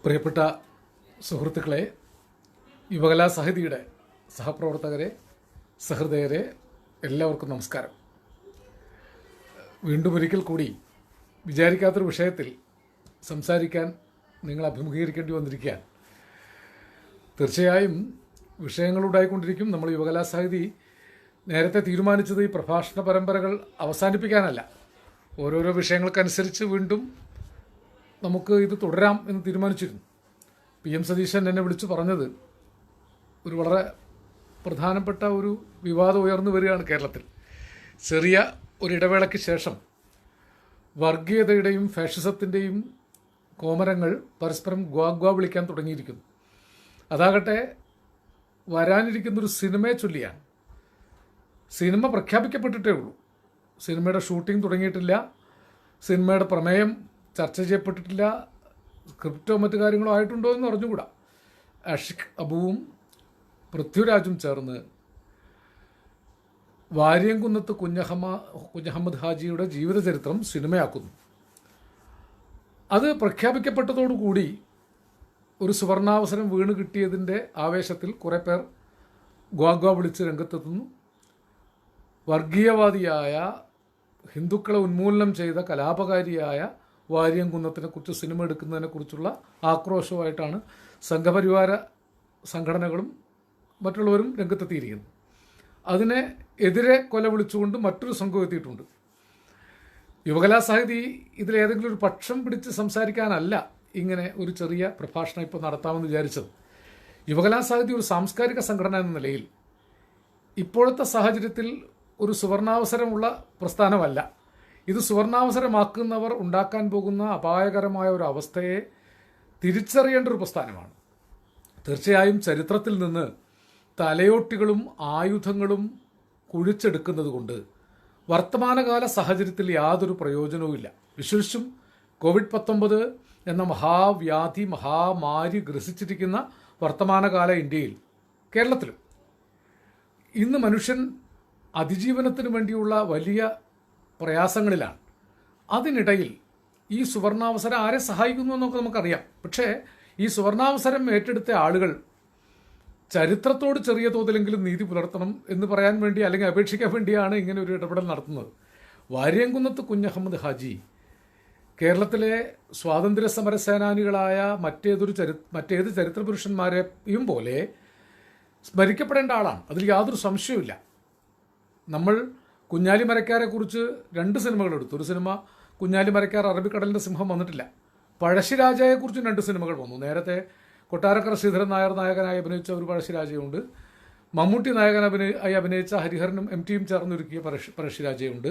പ്രിയപ്പെട്ട സുഹൃത്തുക്കളെ, യുവകലാ സാഹിതിയുടെ സഹപ്രവർത്തകരെ, സഹൃദയരെ, എല്ലാവർക്കും നമസ്കാരം. വീണ്ടും ഒരിക്കൽ കൂടി വിചാരിക്കാത്തൊരു വിഷയത്തിൽ സംസാരിക്കാൻ നിങ്ങൾ അഭിമുഖീകരിക്കേണ്ടി വന്നിരിക്കുകയാണ്. തീർച്ചയായും വിഷയങ്ങളുണ്ടായിക്കൊണ്ടിരിക്കും. നമ്മൾ യുവകലാ സാഹിതി നേരത്തെ തീരുമാനിച്ചത് ഈ പ്രഭാഷണ പരമ്പരകൾ അവസാനിപ്പിക്കാനല്ല, ഓരോരോ വിഷയങ്ങൾക്കനുസരിച്ച് വീണ്ടും നമുക്ക് ഇത് തുടരാം എന്ന് തീരുമാനിച്ചിരുന്നു. PM സതീശൻ എന്നെ വിളിച്ചു പറഞ്ഞത് ഒരു വളരെ പ്രധാനപ്പെട്ട ഒരു വിവാദം ഉയർന്നു വരികയാണ് കേരളത്തിൽ. ചെറിയ ഒരു ഇടവേളയ്ക്ക് ശേഷം വർഗീയതയുടെയും ഫാഷിസത്തിൻ്റെയും കോമരങ്ങൾ പരസ്പരം ഗ്വാ വിളിക്കാൻ തുടങ്ങിയിരിക്കുന്നു. അതാകട്ടെ വരാനിരിക്കുന്നൊരു സിനിമയെ ചൊല്ലിയാണ്. സിനിമ പ്രഖ്യാപിക്കപ്പെട്ടിട്ടേ ഉള്ളൂ. സിനിമയുടെ ഷൂട്ടിംഗ് തുടങ്ങിയിട്ടില്ല. സിനിമയുടെ പ്രമേയം ചർച്ച ചെയ്യപ്പെട്ടിട്ടില്ല. സ്ക്രിപ്റ്റോ മറ്റു കാര്യങ്ങളോ ആയിട്ടുണ്ടോ എന്ന് അറിഞ്ഞുകൂടാ. ആഷിഖ് അബുവും പൃഥ്വിരാജും ചേർന്ന് വാര്യംകുന്നത്ത് കുഞ്ഞഹമ്മദ് ഹാജിയുടെ ജീവിതചരിത്രം സിനിമയാക്കുന്നു. അത് പ്രഖ്യാപിക്കപ്പെട്ടതോടുകൂടി ഒരു സുവർണാവസരം വീണ് കിട്ടിയതിൻ്റെ ആവേശത്തിൽ കുറേ പേർ ഗ്വാ വിളിച്ച് രംഗത്തെത്തുന്നു. വർഗീയവാദിയായ, ഹിന്ദുക്കളെ ഉന്മൂലനം ചെയ്ത കലാപകാരിയായ വാര്യംകുന്നത്തിനെക്കുറിച്ച് സിനിമ എടുക്കുന്നതിനെക്കുറിച്ചുള്ള ആക്രോശമായിട്ടാണ് സംഘപരിവാര സംഘടനകളും മറ്റുള്ളവരും രംഗത്തെത്തിയിരിക്കുന്നത്. അതിനെ എതിരെ കൊല വിളിച്ചുകൊണ്ട് മറ്റൊരു സംഘം എത്തിയിട്ടുണ്ട്. യുവകലാ സാഹിതി ഇതിലേതെങ്കിലും ഒരു പക്ഷം പിടിച്ച് സംസാരിക്കാനല്ല ഇങ്ങനെ ഒരു ചെറിയ പ്രഭാഷണം ഇപ്പോൾ നടത്താമെന്ന് വിചാരിച്ചത്. യുവകലാ സാഹിതി ഒരു സാംസ്കാരിക സംഘടന എന്ന നിലയിൽ ഇപ്പോഴത്തെ സാഹചര്യത്തിൽ ഒരു സുവർണാവസരമുള്ള പ്രസ്ഥാനമല്ല. ഇത് സുവർണാവസരമാക്കുന്നവർ ഉണ്ടാക്കാൻ പോകുന്ന അപായകരമായ ഒരു അവസ്ഥയെ തിരിച്ചറിയേണ്ട ഒരു പ്രസ്ഥാനമാണ്. തീർച്ചയായും ചരിത്രത്തിൽ നിന്ന് തലയോട്ടികളും ആയുധങ്ങളും കുഴിച്ചെടുക്കുന്നത് കൊണ്ട് വർത്തമാനകാല സാഹചര്യത്തിൽ യാതൊരു പ്രയോജനവുമില്ല. വിശേഷിച്ചും COVID-19 എന്ന മഹാവ്യാധി, മഹാമാരി ഗ്രസിച്ചിരിക്കുന്ന വർത്തമാനകാല ഇന്ത്യയിൽ, കേരളത്തിലും ഇന്ന് മനുഷ്യൻ അതിജീവനത്തിന് വേണ്ടിയുള്ള വലിയ പ്രയാസങ്ങളിലാണ്. അതിനിടയിൽ ഈ സുവർണാവസരം ആരെ സഹായിക്കുന്നു എന്നൊക്കെ നമുക്കറിയാം. പക്ഷേ ഈ സുവർണാവസരം ഏറ്റെടുത്ത ആളുകൾ ചരിത്രത്തോട് ചെറിയ തോതിലെങ്കിലും നീതി പുലർത്തണം എന്ന് പറയാൻ വേണ്ടി, അല്ലെങ്കിൽ അപേക്ഷിക്കാൻ വേണ്ടിയാണ് ഇങ്ങനെ ഒരു ഇടപെടൽ നടത്തുന്നത്. വാര്യംകുന്നത്ത് കുഞ്ഞഹമ്മദ് ഹാജി കേരളത്തിലെ സ്വാതന്ത്ര്യ സമര സേനാനികളായ മറ്റേത് ചരിത്ര പുരുഷന്മാരെയും പോലെ സ്മരിക്കപ്പെടേണ്ട ആളാണ്. അതിൽ യാതൊരു സംശയവുമില്ല. നമ്മൾ കുഞ്ഞാലി മരക്കാരെക്കുറിച്ച് 2 സിനിമകൾ എടുത്തു. ഒരു സിനിമ കുഞ്ഞാലി മരക്കാർ അറബിക്കടലിൻ്റെ സിംഹം വന്നിട്ടില്ല. പഴശ്ശിരാജയെക്കുറിച്ചും 2 സിനിമകൾ വന്നു. നേരത്തെ കൊട്ടാരക്കര ശ്രീധരൻ നായർ നായകനായി അഭിനയിച്ച ഒരു പഴശ്ശിരാജയുണ്ട്. മമ്മൂട്ടി നായകനായി അഭിനയിച്ച ഹരിഹരനും MT ചേർന്നൊരുക്കിയ പഴശ്ശിരാജയുണ്ട്.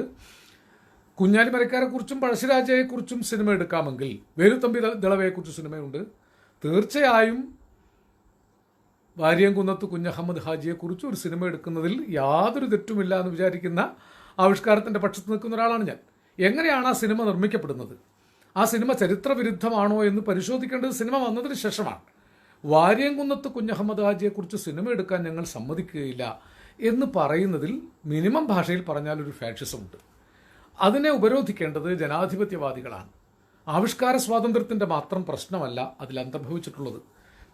കുഞ്ഞാലി മരക്കാരെക്കുറിച്ചും പഴശ്ശിരാജയെക്കുറിച്ചും സിനിമ എടുക്കാമെങ്കിൽ വേലുത്തമ്പി ദളവയെക്കുറിച്ച് സിനിമയുണ്ട്. തീർച്ചയായും വാര്യംകുന്നത്ത് കുഞ്ഞഹമ്മദ് ഹാജിയെക്കുറിച്ച് ഒരു സിനിമ എടുക്കുന്നതിൽ യാതൊരു തെറ്റുമില്ല എന്ന് വിചാരിക്കുന്ന ആവിഷ്കാരത്തിൻ്റെ പക്ഷത്ത് നിൽക്കുന്ന ഒരാളാണ് ഞാൻ. എങ്ങനെയാണ് ആ സിനിമ നിർമ്മിക്കപ്പെടുന്നത്? ആ സിനിമ ചരിത്രവിരുദ്ധമാണോ എന്ന് പരിശോധിക്കേണ്ടത് സിനിമ വന്നതിന് ശേഷമാണ്. വാര്യംകുന്നത്ത് കുഞ്ഞഹമ്മദ് ഹാജിയെക്കുറിച്ച് സിനിമ എടുക്കാൻ ഞങ്ങൾ സമ്മതിക്കുകയില്ല എന്ന് പറയുന്നതിൽ മിനിമം ഭാഷയിൽ പറഞ്ഞാൽ ഒരു ഫാഷിസമുണ്ട്. അതിനെ ഉപരോധിക്കേണ്ടത് ജനാധിപത്യവാദികളാണ്. ആവിഷ്കാര സ്വാതന്ത്ര്യത്തിൻ്റെ മാത്രം പ്രശ്നമല്ല അതിൽ അന്തർഭവിച്ചിട്ടുള്ളത്,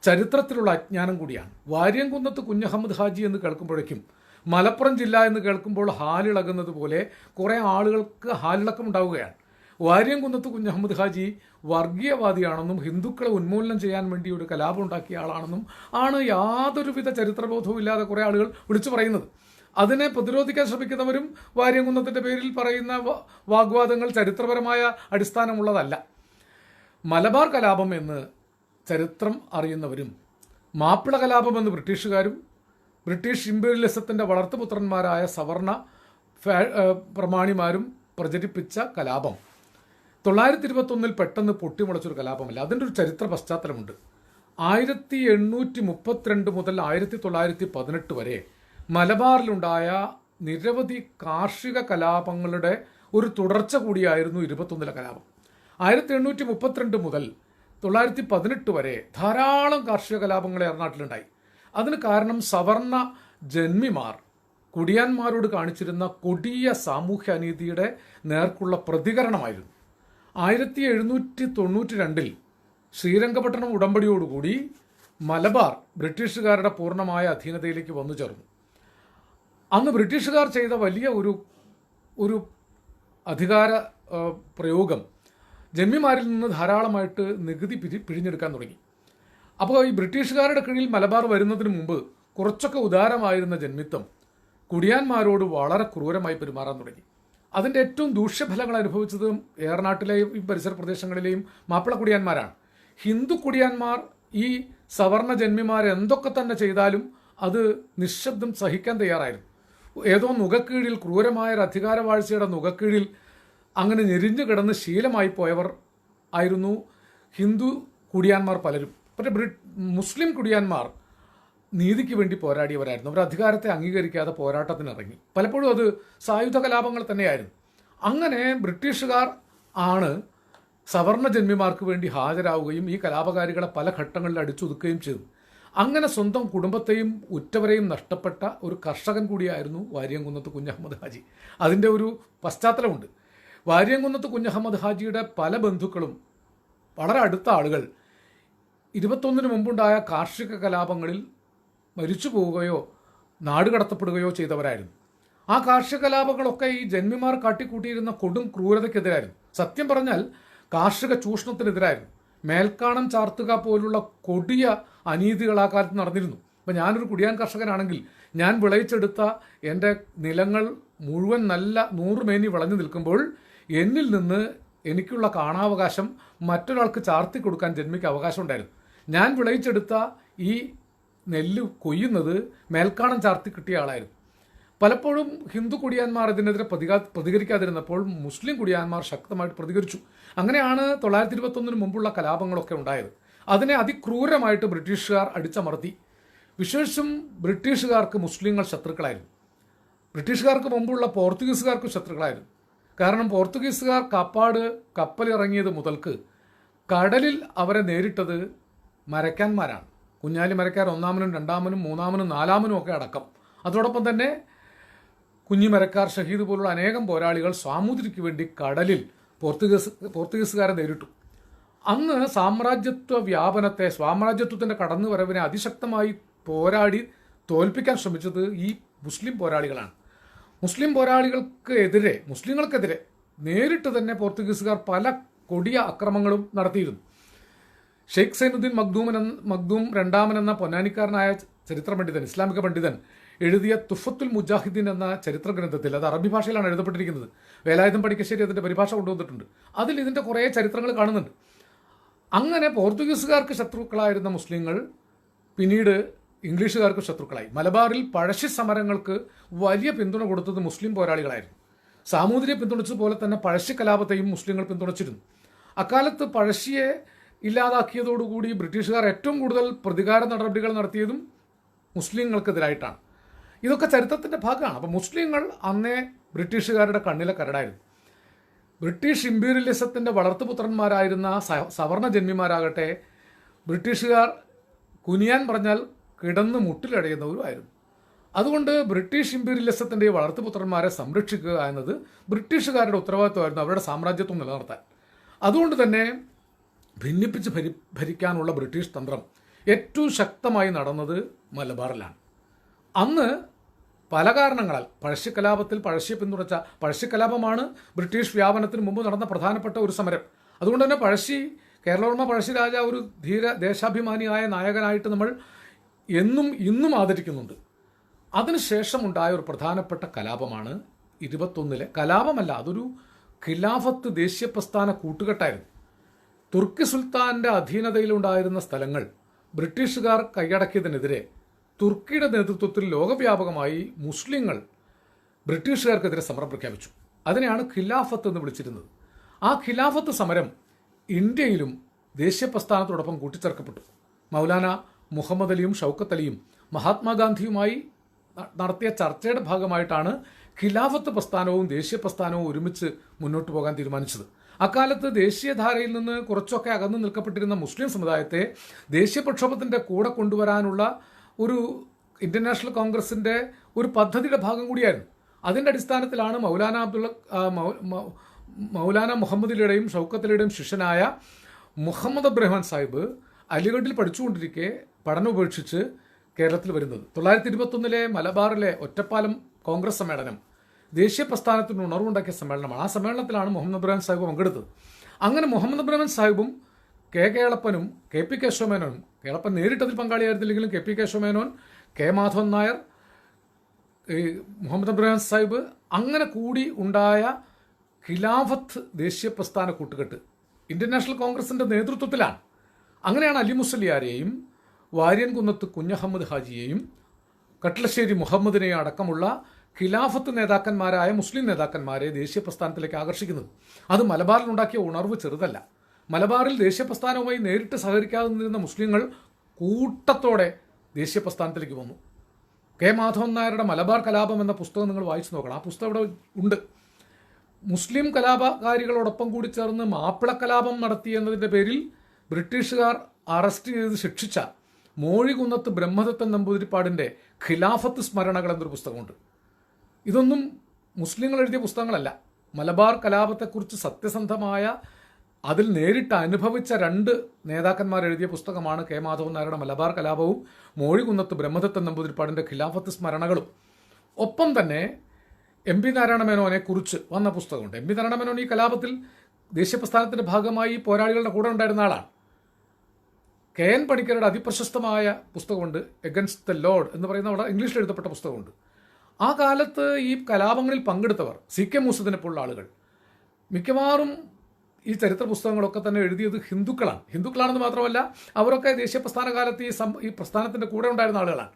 ചരിത്രത്തിലുള്ള അജ്ഞാനം കൂടിയാണ്. വാര്യംകുന്നത്ത് കുഞ്ഞഹമ്മദ് ഹാജി എന്ന് കേൾക്കുമ്പോഴേക്കും മലപ്പുറം ജില്ല എന്ന് കേൾക്കുമ്പോൾ ഹാലിളകുന്നത് പോലെ കുറേ ആളുകൾക്ക് ഹാലിളക്കം ഉണ്ടാവുകയാണ്. വാര്യംകുന്നത്ത് കുഞ്ഞഹമ്മദ് ഹാജി വർഗീയവാദിയാണെന്നും ഹിന്ദുക്കളെ ഉന്മൂലനം ചെയ്യാൻ വേണ്ടി ഒരു കലാപം ഉണ്ടാക്കിയ ആളാണെന്നും ആണ് യാതൊരുവിധ ചരിത്രബോധവും ഇല്ലാതെ കുറേ ആളുകൾ വിളിച്ചു പറയുന്നത്. അതിനെ പ്രതിരോധിക്കാൻ ശ്രമിക്കുന്നവരും വാര്യംകുന്നത്തിൻ്റെ പേരിൽ പറയുന്ന വാഗ്വാദങ്ങൾ ചരിത്രപരമായ അടിസ്ഥാനമുള്ളതല്ല. മലബാർ കലാപം എന്ന് ചരിത്രം അറിയുന്നവരും മാപ്പിള കലാപമെന്ന് ബ്രിട്ടീഷുകാരും ബ്രിട്ടീഷ് ഇംപീരിയലിസത്തിൻ്റെ വളർത്തുപുത്രന്മാരായ സവർണ പ്രമാണിമാരും പ്രചരിപ്പിച്ച കലാപം 921 പെട്ടെന്ന് പൊട്ടിമുളച്ചൊരു കലാപമല്ല. അതിൻ്റെ ഒരു ചരിത്ര പശ്ചാത്തലമുണ്ട്. 1832 മുതൽ 1918 വരെ മലബാറിലുണ്ടായ നിരവധി കാർഷിക കലാപങ്ങളുടെ ഒരു തുടർച്ച കൂടിയായിരുന്നു 21 കലാപം. 1832 മുതൽ 1918 വരെ ധാരാളം കാർഷിക കലാപങ്ങൾ ഏറനാട്ടിലുണ്ടായി. അതിന് കാരണം സവർണ ജന്മിമാർ കുടിയാന്മാരോട് കാണിച്ചിരുന്ന കൊടിയ സാമൂഹ്യ അനീതിയുടെ നേർക്കുള്ള പ്രതികരണമായിരുന്നു. 1792 ശ്രീരംഗപട്ടണം ഉടമ്പടിയോടുകൂടി മലബാർ ബ്രിട്ടീഷുകാരുടെ പൂർണ്ണമായ അധീനതയിലേക്ക് വന്നു ചേർന്നു. അന്ന് ബ്രിട്ടീഷുകാർ ചെയ്ത വലിയ ഒരു അധികാര പ്രയോഗം ജന്മിമാരിൽ നിന്ന് ധാരാളമായിട്ട് നികുതി പിഴിഞ്ഞെടുക്കാൻ തുടങ്ങി. അപ്പോൾ ഈ ബ്രിട്ടീഷുകാരുടെ കീഴിൽ മലബാർ വരുന്നതിന് മുമ്പ് കുറച്ചൊക്കെ ഉദാരമായിരുന്ന ജന്മിത്വം കുടിയാന്മാരോട് വളരെ ക്രൂരമായി പെരുമാറാൻ തുടങ്ങി. അതിൻ്റെ ഏറ്റവും ദൂഷ്യഫലങ്ങൾ അനുഭവിച്ചത് ഏറനാട്ടിലെയും ഈ പരിസര പ്രദേശങ്ങളിലെയും മാപ്പിള കുടിയാന്മാരാണ്. ഹിന്ദു കുടിയാന്മാർ ഈ സവർണ ജന്മിമാർ എന്തൊക്കെ തന്നെ ചെയ്താലും അത് നിശബ്ദം സഹിക്കാൻ തയ്യാറായിരുന്നു. ഏതോ നുകക്കീഴിൽ ക്രൂരമായ ഒരു അധികാരവാഴ്ചയുടെ നുകക്കീഴിൽ അങ്ങനെ ഞെരിഞ്ഞു കിടന്ന് ശീലമായി പോയവർ ആയിരുന്നു ഹിന്ദു കുടിയാന്മാർ പലരും. പക്ഷേ മുസ്ലിം കുടിയാന്മാർ നീതിക്ക് വേണ്ടി പോരാടിയവരായിരുന്നു. അവർ അധികാരത്തെ അംഗീകരിക്കാതെ പോരാട്ടത്തിനിറങ്ങി. പലപ്പോഴും അത് സായുധ കലാപങ്ങൾ തന്നെയായിരുന്നു. അങ്ങനെ ബ്രിട്ടീഷുകാർ ആണ് സവർണ ജന്മിമാർക്ക് വേണ്ടി ഹാജരാവുകയും ഈ കലാപകാരികളെ പല ഘട്ടങ്ങളിൽ അടിച്ചൊതുക്കുകയും ചെയ്തു. അങ്ങനെ സ്വന്തം കുടുംബത്തെയും ഉറ്റവരെയും നഷ്ടപ്പെട്ട ഒരു കർഷകൻ കൂടിയായിരുന്നു വാര്യംകുന്നത്ത് കുഞ്ഞഹമ്മദ് ഹാജി. അതിൻ്റെ ഒരു പശ്ചാത്തലമുണ്ട്. വാര്യംകുന്നത്ത് കുഞ്ഞഹമ്മദ് ഹാജിയുടെ പല ബന്ധുക്കളും വളരെ അടുത്ത ആളുകൾ 21 മുമ്പുണ്ടായ കാർഷിക കലാപങ്ങളിൽ മരിച്ചു പോവുകയോ നാടുകടത്തപ്പെടുകയോ ചെയ്തവരായിരുന്നു. ആ കാർഷിക കലാപങ്ങളൊക്കെ ഈ ജന്മിമാർ കാട്ടിക്കൂട്ടിയിരുന്ന കൊടും ക്രൂരതയ്ക്കെതിരായിരുന്നു. സത്യം പറഞ്ഞാൽ കാർഷിക ചൂഷണത്തിനെതിരായിരുന്നു. മേൽക്കാണം ചാർത്തുക പോലുള്ള കൊടിയ അനീതികൾ ആ കാലത്ത് നടന്നിരുന്നു. അപ്പം ഞാനൊരു കുടിയാൻ കർഷകനാണെങ്കിൽ ഞാൻ വിളയിച്ചെടുത്ത എൻ്റെ നിലങ്ങൾ മുഴുവൻ നല്ല 100 മേനി വിളഞ്ഞു നിൽക്കുമ്പോൾ എന്നിൽ നിന്ന് എനിക്കുള്ള കാണാവകാശം മറ്റൊരാൾക്ക് ചാർത്തി കൊടുക്കാൻ ജന്മിക്ക് അവകാശം ഉണ്ടായിരുന്നു. ഞാൻ വിളയിച്ചെടുത്ത ഈ നെല്ല് കൊയ്യുന്നത് മേൽക്കാണം ചാർത്തി കിട്ടിയ ആളായിരുന്നു. പലപ്പോഴും ഹിന്ദു കുടിയാന്മാർ ഇതിനെതിരെ പ്രതികരിക്കാതിരുന്നപ്പോൾ മുസ്ലിം കുടിയാന്മാർ ശക്തമായിട്ട് പ്രതികരിച്ചു. അങ്ങനെയാണ് 921 മുമ്പുള്ള കലാപങ്ങളൊക്കെ ഉണ്ടായത്. അതിനെ അതിക്രൂരമായിട്ട് ബ്രിട്ടീഷുകാർ അടിച്ചമർത്തി. വിശേഷിച്ചും ബ്രിട്ടീഷുകാർക്ക് മുസ്ലിങ്ങൾ ശത്രുക്കളായിരുന്നു. ബ്രിട്ടീഷുകാർക്ക് മുമ്പുള്ള പോർച്ചുഗീസുകാർക്ക് ശത്രുക്കളായിരുന്നു. കാരണം പോർച്ചുഗീസുകാർ കാപ്പാട് കപ്പലിറങ്ങിയത് മുതൽക്ക് കടലിൽ അവരെ നേരിട്ടത് മരക്കാന്മാരാണ്. കുഞ്ഞാലി മരക്കാർ 1-നും 2-നും 3-നും 4-നും ഒക്കെ അടക്കം. അതോടൊപ്പം തന്നെ കുഞ്ഞിമരക്കാർ, ഷഹീദ് പോലുള്ള അനേകം പോരാളികൾ സാമൂതിരിക്ക് വേണ്ടി കടലിൽ പോർച്ചുഗീസുകാരെ നേരിട്ടു. അന്ന് സാമ്രാജ്യത്വ വ്യാപനത്തെ, സാമ്രാജ്യത്വത്തിൻ്റെ കടന്നുവരവിനെ അതിശക്തമായി പോരാടി തോൽപ്പിക്കാൻ ശ്രമിച്ചത് ഈ മുസ്ലിം പോരാളികളാണ്. മുസ്ലിം മുസ്ലിങ്ങൾക്കെതിരെ നേരിട്ട് തന്നെ പോർച്ചുഗീസുകാർ പല കൊടിയ അക്രമങ്ങളും നടത്തിയിരുന്നു. ഷെയ്ഖ് സൈനുദ്ദീൻ മഖ്ദൂം രണ്ടാമൻ എന്ന പൊന്നാനിക്കാരനായ ചരിത്ര പണ്ഡിതൻ, ഇസ്ലാമിക പണ്ഡിതൻ എഴുതിയ തുഫത്തുൽ മുജാഹിദ്ദീൻ എന്ന ചരിത്ര ഗ്രന്ഥത്തിൽ, അത് അറബി ഭാഷയിലാണ് എഴുതപ്പെട്ടിരിക്കുന്നത്, വേലായുധം പടിക്കശ്ശേരി അതിൻ്റെ പരിഭാഷ കൊണ്ടുവന്നിട്ടുണ്ട്. അതിൽ ഇതിൻ്റെ കുറേ ചരിത്രങ്ങൾ കാണുന്നുണ്ട്. അങ്ങനെ പോർച്ചുഗീസുകാർക്ക് ശത്രുക്കളായിരുന്ന മുസ്ലിങ്ങൾ പിന്നീട് ഇംഗ്ലീഷുകാർക്ക് ശത്രുക്കളായി. മലബാറിൽ പഴശ്ശി സമരങ്ങൾക്ക് വലിയ പിന്തുണ കൊടുത്തത് മുസ്ലിം പോരാളികളായിരുന്നു. സാമൂതിരിയെ പിന്തുണച്ചതുപോലെ തന്നെ പഴശ്ശി കലാപത്തെയും മുസ്ലിങ്ങൾ പിന്തുണച്ചിരുന്നു. അക്കാലത്ത് പഴശ്ശിയെ ഇല്ലാതാക്കിയതോടുകൂടി ബ്രിട്ടീഷുകാർ ഏറ്റവും കൂടുതൽ പ്രതികാര നടപടികൾ നടത്തിയതും മുസ്ലിങ്ങൾക്കെതിരായിട്ടാണ്. ഇതൊക്കെ ചരിത്രത്തിൻ്റെ ഭാഗമാണ്. അപ്പോൾ മുസ്ലിങ്ങൾ അന്നേ ബ്രിട്ടീഷുകാരുടെ കണ്ണിലെ കരടായിരുന്നു. ബ്രിട്ടീഷ് ഇമ്പീരിയലിസത്തിൻ്റെ വളർത്തുപുത്രന്മാരായിരുന്ന സവർണ ജന്മിമാരാകട്ടെ ബ്രിട്ടീഷുകാർ കുനിയാൻ പറഞ്ഞാൽ കിടന്ന് മുട്ടിലടയുന്നവരുമായിരുന്നു. അതുകൊണ്ട് ബ്രിട്ടീഷ് ഇമ്പീരിയലിസത്തിൻ്റെ വളർത്തുപുത്രന്മാരെ സംരക്ഷിക്കുക എന്നത് ബ്രിട്ടീഷുകാരുടെ ഉത്തരവാദിത്വമായിരുന്നു, അവരുടെ സാമ്രാജ്യത്വം നിലനിർത്താൻ. അതുകൊണ്ട് തന്നെ ഭിന്നിപ്പിച്ച് ഭരിക്കാനുള്ള ബ്രിട്ടീഷ് തന്ത്രം ഏറ്റവും ശക്തമായി നടന്നത് മലബാറിലാണ്. അന്ന് പല കാരണങ്ങളാൽ പഴശ്ശിക്കലാപത്തിൽ പഴശ്ശിയെ പിന്തുണച്ച, പഴശ്ശിക്കലാപമാണ് ബ്രിട്ടീഷ് വ്യാപനത്തിന് മുമ്പ് നടന്ന പ്രധാനപ്പെട്ട ഒരു സമരം. അതുകൊണ്ട് തന്നെ കേരളവർമ്മ പഴശ്ശിരാജ ഒരു ധീര ദേശാഭിമാനിയായ നായകനായിട്ട് നമ്മൾ ഇന്നും ആദരിക്കുന്നുണ്ട്. അതിനുശേഷം ഉണ്ടായ ഒരു പ്രധാനപ്പെട്ട കലാപമാണ് 21 കലാപമല്ല, അതൊരു ഖിലാഫത്ത് ദേശീയ പ്രസ്ഥാന കൂട്ടുകെട്ടായിരുന്നു. തുർക്കി സുൽത്താൻ്റെ അധീനതയിലുണ്ടായിരുന്ന സ്ഥലങ്ങൾ ബ്രിട്ടീഷുകാർ കൈയടക്കിയതിനെതിരെ തുർക്കിയുടെ നേതൃത്വത്തിൽ ലോകവ്യാപകമായി മുസ്ലിങ്ങൾ ബ്രിട്ടീഷുകാർക്കെതിരെ സമരം പ്രഖ്യാപിച്ചു. അതിനെയാണ് ഖിലാഫത്ത് എന്ന് വിളിച്ചിരുന്നത്. ആ ഖിലാഫത്ത് സമരം ഇന്ത്യയിലും ദേശീയ പ്രസ്ഥാനത്തോടൊപ്പം കൂട്ടിച്ചേർക്കപ്പെട്ടു. മൗലാന മുഹമ്മദ് അലിയും ഷൗക്കത്ത് അലിയും മഹാത്മാഗാന്ധിയുമായി നടത്തിയ ചർച്ചയുടെ ഭാഗമായിട്ടാണ് ഖിലാഫത്ത് പ്രസ്ഥാനവും ദേശീയ പ്രസ്ഥാനവും ഒരുമിച്ച് മുന്നോട്ട് പോകാൻ തീരുമാനിച്ചത്. അക്കാലത്ത് ദേശീയധാരയിൽ നിന്ന് കുറച്ചൊക്കെ അകന്നു നിൽക്കപ്പെട്ടിരുന്ന മുസ്ലിം സമുദായത്തെ ദേശീയ പ്രക്ഷോഭത്തിൻ്റെ കൂടെ കൊണ്ടുവരാനുള്ള ഒരു ഇന്റർനാഷണൽ കോൺഗ്രസിൻ്റെ ഒരു പദ്ധതിയുടെ ഭാഗം കൂടിയായിരുന്നു. അതിൻ്റെ അടിസ്ഥാനത്തിലാണ് മൗലാന മുഹമ്മദ് അലിയുടെയും ഷൗക്കത്ത് അലിയുടെയും ശിഷ്യനായ മുഹമ്മദ് അബ്രഹാൻ സാഹിബ് അലിഗഡിൽ പഠിച്ചുകൊണ്ടിരിക്കെ പഠനം ഉപേക്ഷിച്ച് കേരളത്തിൽ വരുന്നത്. 1921 മലബാറിലെ ഒറ്റപ്പാലം കോൺഗ്രസ് സമ്മേളനം ദേശീയ പ്രസ്ഥാനത്തിന് ഉണർവുണ്ടാക്കിയ സമ്മേളനമാണ്. ആ സമ്മേളനത്തിലാണ് മുഹമ്മദ് അബ്രഹാൻ സാഹിബ് പങ്കെടുത്തത്. അങ്ങനെ Muhammad അബ്രഹാൻ സാഹിബും കേളപ്പനും KP കേശവമേനോനും, Kelappan നേരിട്ടതിൽ പങ്കാളിയായിരുന്നില്ലെങ്കിലും KP Kesava Menon, K Madhavan Nair, Muhammad അബ്രഹാൻ Sahib അങ്ങനെ കൂടി ഉണ്ടായ ഖിലാഫത്ത് ദേശീയ പ്രസ്ഥാന കൂട്ടുകെട്ട് ഇന്ത്യൻ നാഷണൽ കോൺഗ്രസിന്റെ നേതൃത്വത്തിലാണ്. അങ്ങനെയാണ് അലി മുസ്ലിയാരെയും വാര്യൻകുന്നത്ത് കുഞ്ഞഹമ്മദ് ഹാജിയെയും കട്ലശ്ശേരി മുഹമ്മദിനെയും അടക്കമുള്ള ഖിലാഫത്ത് നേതാക്കന്മാരായ മുസ്ലിം നേതാക്കന്മാരെ ദേശീയ പ്രസ്ഥാനത്തിലേക്ക് ആകർഷിക്കുന്നത്. അത് മലബാറിലുണ്ടാക്കിയ ഉണർവ് ചെറുതല്ല. മലബാറിൽ ദേശീയ പ്രസ്ഥാനവുമായി നേരിട്ട് സഹകരിക്കാതെ നിന്നിരുന്ന മുസ്ലിങ്ങൾ കൂട്ടത്തോടെ ദേശീയ പ്രസ്ഥാനത്തിലേക്ക് വന്നു. K മാധവൻ നായരുടെ മലബാർ കലാപം എന്ന പുസ്തകം നിങ്ങൾ വായിച്ചു നോക്കണം. ആ പുസ്തകം ഇവിടെ ഉണ്ട്. മുസ്ലിം കലാപകാരികളോടൊപ്പം കൂടി ചേർന്ന് മാപ്പിള കലാപം നടത്തി എന്നതിൻ്റെ പേരിൽ ബ്രിട്ടീഷുകാർ അറസ്റ്റ് ചെയ്ത് ശിക്ഷിച്ച മോഴികുന്നത്ത് ബ്രഹ്മദത്തൻ നമ്പൂതിരിപ്പാടിൻ്റെ ഖിലാഫത്ത് സ്മരണകൾ എന്നൊരു പുസ്തകമുണ്ട്. ഇതൊന്നും മുസ്ലിങ്ങൾ എഴുതിയ പുസ്തകങ്ങളല്ല. മലബാർ കലാപത്തെക്കുറിച്ച് സത്യസന്ധമായ, അതിൽ നേരിട്ട് അനുഭവിച്ച 2 നേതാക്കന്മാർ എഴുതിയ പുസ്തകമാണ് K മാധവൻ നായരുടെ മലബാർ കലാപവും മോഴികുന്നത്ത് ബ്രഹ്മദത്തൻ നമ്പൂതിരിപ്പാടിൻ്റെ ഖിലാഫത്ത് സ്മരണകളും. ഒപ്പം തന്നെ MP നാരായണ മേനോനെ കുറിച്ച് വന്ന പുസ്തകമുണ്ട്. MP നാരായണ മേനോൻ ഈ കലാപത്തിൽ ദേശീയ പ്രസ്ഥാനത്തിന്റെ ഭാഗമായി പോരാളികളുടെ കൂടെ ഉണ്ടായിരുന്ന ആളാണ്. KN പണിക്കരുടെ അതിപ്രശസ്തമായ പുസ്തകമുണ്ട്, എഗൻസ്റ്റ് ദ ലോഡ് എന്ന് പറയുന്ന അവിടെ ഇംഗ്ലീഷിൽ എഴുതപ്പെട്ട പുസ്തകമുണ്ട്. ആ കാലത്ത് ഈ കലാപങ്ങളിൽ പങ്കെടുത്തവർ CK മൂസദിനെ പോലുള്ള ആളുകൾ മിക്കവാറും ഈ ചരിത്ര പുസ്തകങ്ങളൊക്കെ തന്നെ എഴുതിയത് ഹിന്ദുക്കളാണെന്ന് മാത്രമല്ല, അവരൊക്കെ ദേശീയ പ്രസ്ഥാന കാലത്ത് ഈ പ്രസ്ഥാനത്തിന്റെ കൂടെ ഉണ്ടായിരുന്ന ആളുകളാണ്.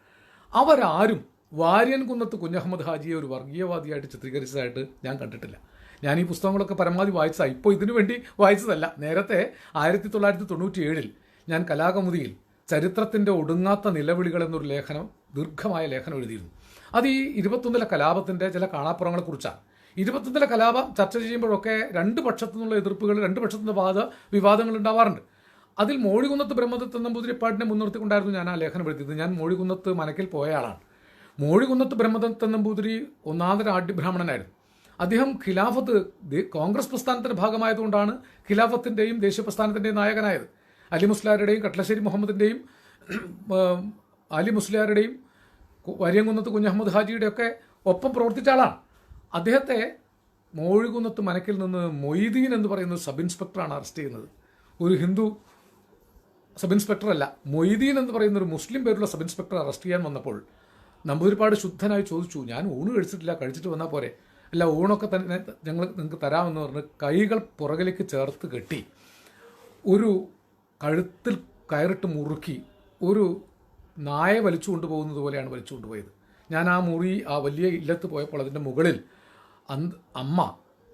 അവരാരും വാര്യൻകുന്നത്ത് കുഞ്ഞഹമ്മദ് ഹാജിയെ ഒരു വർഗീയവാദിയായിട്ട് ചിത്രീകരിച്ചതായിട്ട് ഞാൻ കണ്ടിട്ടില്ല. ഞാൻ ഈ പുസ്തകങ്ങളൊക്കെ പരമാവധി വായിച്ചതാണ്. ഇപ്പോൾ ഇതിനു വേണ്ടി വായിച്ചതല്ല. നേരത്തെ 1997 ഞാൻ കലാകൗമുദിയിൽ ചരിത്രത്തിൻ്റെ ഒടുങ്ങാത്ത നിലവിളികൾ എന്നൊരു ദീർഘമായ ലേഖനം എഴുതിയിരുന്നു. അത് ഈ 21 കലാപത്തിൻ്റെ ചില കാണാപ്പുറങ്ങളെക്കുറിച്ചാണ്. 21 കലാപം ചർച്ച ചെയ്യുമ്പോഴൊക്കെ 2 പക്ഷത്തു നിന്നുള്ള എതിർപ്പുകൾ, 2 പക്ഷത്തു നിന്ന് വിവാദങ്ങൾ ഉണ്ടാവാറുണ്ട്. അതിൽ മോഴികുന്നത്ത് ബ്രഹ്മദത്തൻ നമ്പൂതിരിപ്പാടിനെ മുൻനിർത്തിക്കൊണ്ടായിരുന്നു ഞാൻ ആ ലേഖനം എഴുതിയത്. ഞാൻ മോഴികുന്നത്ത് മനക്കിൽ പോയ ആളാണ്. മോഴികുന്നത്ത് ബ്രഹ്മദത്തൻ നമ്പൂതിരി ഒന്നാമതൊരു ആഢ്യബ്രാഹ്മണനായിരുന്നു. അദ്ദേഹം ഖിലാഫത്ത് കോൺഗ്രസ് പ്രസ്ഥാനത്തിന്റെ ഭാഗമായതുകൊണ്ടാണ് ഖിലാഫത്തിന്റെയും ദേശീയ പ്രസ്ഥാനത്തിന്റെയും നായകനായത്. അലി മുസ്ലിയാരുടെയും കട്ലശ്ശേരി മുഹമ്മദിന്റെയും അലി മുസ്ലിയാരുടെയും വാര്യംകുന്നത്ത് കുഞ്ഞഹമ്മദ് ഹാജിയുടെയൊക്കെ ഒപ്പം പ്രവർത്തിച്ച ആളാണ്. അദ്ദേഹത്തെ മോഴികുന്നത്ത് മനക്കിൽ നിന്ന് മൊയ്തീൻ എന്ന് പറയുന്ന സബ് ഇൻസ്പെക്ടറാണ് അറസ്റ്റ് ചെയ്യുന്നത്. ഒരു ഹിന്ദു സബ് ഇൻസ്പെക്ടറല്ല, മൊയ്തീൻ എന്ന് പറയുന്ന ഒരു മുസ്ലിം പേരുള്ള സബ് ഇൻസ്പെക്ടർ അറസ്റ്റ് ചെയ്യാൻ വന്നപ്പോൾ നമ്പൂതിരിപ്പാട് ശുദ്ധനായി ചോദിച്ചു, ഞാൻ ഊണ് കഴിച്ചിട്ടില്ല, കഴിച്ചിട്ട് വന്നാൽ പോരെ? അല്ല, ഊണൊക്കെ തന്നെ നിങ്ങൾക്ക് തരാമെന്ന് പറഞ്ഞ് കൈകൾ പുറകിലേക്ക് ചേർത്ത് കെട്ടി ഒരു കഴുത്തിൽ കയറിട്ട് മുറുക്കി ഒരു നായ വലിച്ചു കൊണ്ടുപോകുന്നത് പോലെയാണ് വലിച്ചു കൊണ്ടുപോയത്. ഞാൻ ആ വലിയ ഇല്ലത്ത് പോയപ്പോൾ അതിൻ്റെ മുകളിൽ അമ്മ,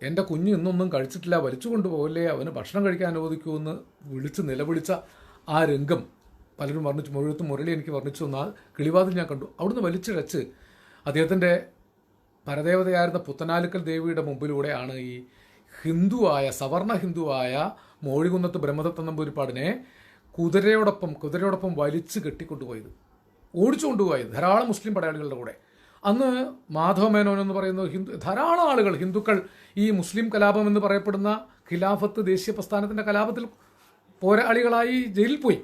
എൻ്റെ കുഞ്ഞ് ഇന്നൊന്നും കഴിച്ചിട്ടില്ല, വലിച്ചു കൊണ്ടുപോകല്ലേ, അവന് ഭക്ഷണം കഴിക്കാൻ അനുവദിക്കുമെന്ന് നിലവിളിച്ച ആ രംഗം പലരും വർണ്ണിച്ചു. മുരളി എനിക്ക് വർണ്ണിച്ചു തന്ന കിളിവാതിൽ ഞാൻ കണ്ടു. അവിടുന്ന് വലിച്ചിഴച്ച് അദ്ദേഹത്തിൻ്റെ പരദേവതയായിരുന്ന പുത്തനാലുക്കൽ ദേവിയുടെ മുമ്പിലൂടെയാണ് ഈ സവർണ ഹിന്ദുവായ മോഴികുന്നത്ത് ബ്രഹ്മദത്തൻ നമ്പൂതിരിപ്പാടിനെ കുതിരയോടൊപ്പം വലിച്ചു കെട്ടിക്കൊണ്ടുപോയത്, ഓടിച്ചു കൊണ്ടുപോയത് ധാരാളം മുസ്ലിം പടയാളികളുടെ കൂടെ. അന്ന് മാധവ മേനോൻ എന്ന് പറയുന്ന ധാരാളം ആളുകൾ, ഹിന്ദുക്കൾ, ഈ മുസ്ലിം കലാപം എന്ന് പറയപ്പെടുന്ന ഖിലാഫത്ത് ദേശീയ പ്രസ്ഥാനത്തിൻ്റെ കലാപത്തിൽ പോരാളികളായി ജയിലിൽ പോയി.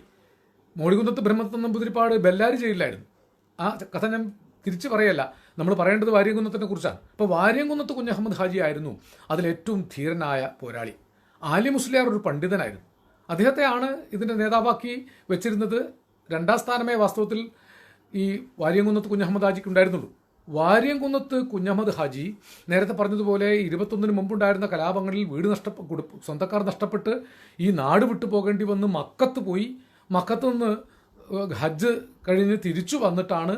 മോഴികുന്നത്ത് ബ്രഹ്മദത്തൻ നമ്പൂതിരിപ്പാട് ബെല്ലാരി ജയിലിലായിരുന്നു. ആ കഥ ഞാൻ തിരിച്ചു പറയല്ല, നമ്മൾ പറയേണ്ടത് വാര്യംകുന്നത്തിനെ കുറിച്ചാണ്. അപ്പോൾ വാര്യംകുന്നത്ത് കുഞ്ഞഹമ്മദ് ഹാജി ആയിരുന്നു അതിലേറ്റവും ധീരനായ പോരാളി. ആലി മുസ്ലിയാർ ഒരു പണ്ഡിതനായിരുന്നു. അദ്ദേഹത്തെയാണ് ഇതിൻ്റെ നേതാവാക്കി വെച്ചിരുന്നത്. 2ാം സ്ഥാനമേ വാസ്തവത്തിൽ ഈ വാര്യംകുന്നത്ത് കുഞ്ഞഹമ്മദ് ഹാജിക്ക് ഉണ്ടായിരുന്നുള്ളൂ. വാര്യംകുന്നത്ത് കുഞ്ഞഹമ്മദ് ഹാജി നേരത്തെ പറഞ്ഞതുപോലെ 21 മുമ്പുണ്ടായിരുന്ന കലാപങ്ങളിൽ സ്വന്തക്കാർ നഷ്ടപ്പെട്ട് ഈ നാട് വിട്ടു പോകേണ്ടി വന്ന് മക്കത്ത് പോയി. മക്കത്ത് നിന്ന് ഹജ്ജ് കഴിഞ്ഞ് തിരിച്ചു വന്നിട്ടാണ്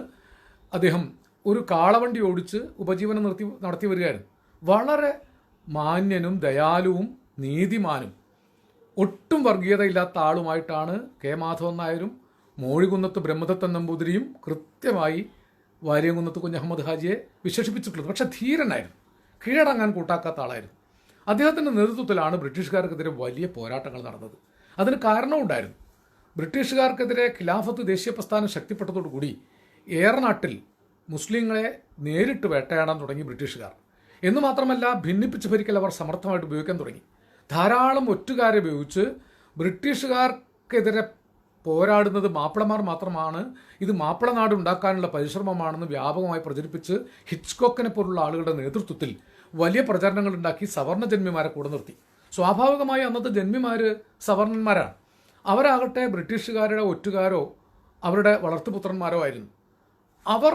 അദ്ദേഹം ഒരു കാളവണ്ടി ഓടിച്ച് ഉപജീവനം നടത്തി വരികയായിരുന്നു. വളരെ മാന്യനും ദയാലുവും നീതിമാനും ഒട്ടും വർഗീയതയില്ലാത്ത ആളുമായിട്ടാണ് K മാധവൻ നായരും മോഴികുന്നത്ത് ബ്രഹ്മദത്തൻ നമ്പൂതിരിയും കൃത്യമായി വാര്യംകുന്നത്ത് കുഞ്ഞഹമ്മദ് ഹാജിയെ വിശേഷിപ്പിച്ചിട്ടുള്ളത്. പക്ഷെ ധീരനായിരുന്നു, കീഴടങ്ങാൻ കൂട്ടാക്കാത്ത ആളായിരുന്നു. അദ്ദേഹത്തിൻ്റെ നേതൃത്വത്തിലാണ് ബ്രിട്ടീഷുകാർക്കെതിരെ വലിയ പോരാട്ടങ്ങൾ നടന്നത്. അതിന് കാരണമുണ്ടായിരുന്നു. ബ്രിട്ടീഷുകാർക്കെതിരെ ഖിലാഫത്ത് ദേശീയ പ്രസ്ഥാനം ശക്തിപ്പെട്ടതോടുകൂടി ഏറനാട്ടിൽ മുസ്ലിങ്ങളെ നേരിട്ട് വേട്ടയാടാൻ തുടങ്ങി ബ്രിട്ടീഷുകാർ. എന്ന് മാത്രമല്ല, ഭിന്നിപ്പിച്ച് ഭരിക്കൽ അവർ സമർത്ഥമായിട്ട് ഉപയോഗിക്കാൻ തുടങ്ങി. ധാരാളം ഒറ്റുകാരെ ഉപയോഗിച്ച് ബ്രിട്ടീഷുകാർക്കെതിരെ പോരാടുന്നത് മാപ്പിളമാർ മാത്രമാണ്, ഇത് മാപ്പിള നാട് ഉണ്ടാക്കാനുള്ള പരിശ്രമമാണെന്ന് വ്യാപകമായി പ്രചരിപ്പിച്ച് ഹിച്ച്കോക്കിനെ പോലുള്ള ആളുകളുടെ നേതൃത്വത്തിൽ വലിയ പ്രചരണങ്ങൾ ഉണ്ടാക്കി സവർണ ജന്മിമാരെ കൂടെ നിർത്തി. സ്വാഭാവികമായി അന്നത്തെ ജന്മിമാർ സവർണന്മാരാണ്. അവരാകട്ടെ ബ്രിട്ടീഷുകാരുടെ ഒറ്റുകാരോ അവരുടെ വളർത്തുപുത്രന്മാരോ ആയിരുന്നു. അവർ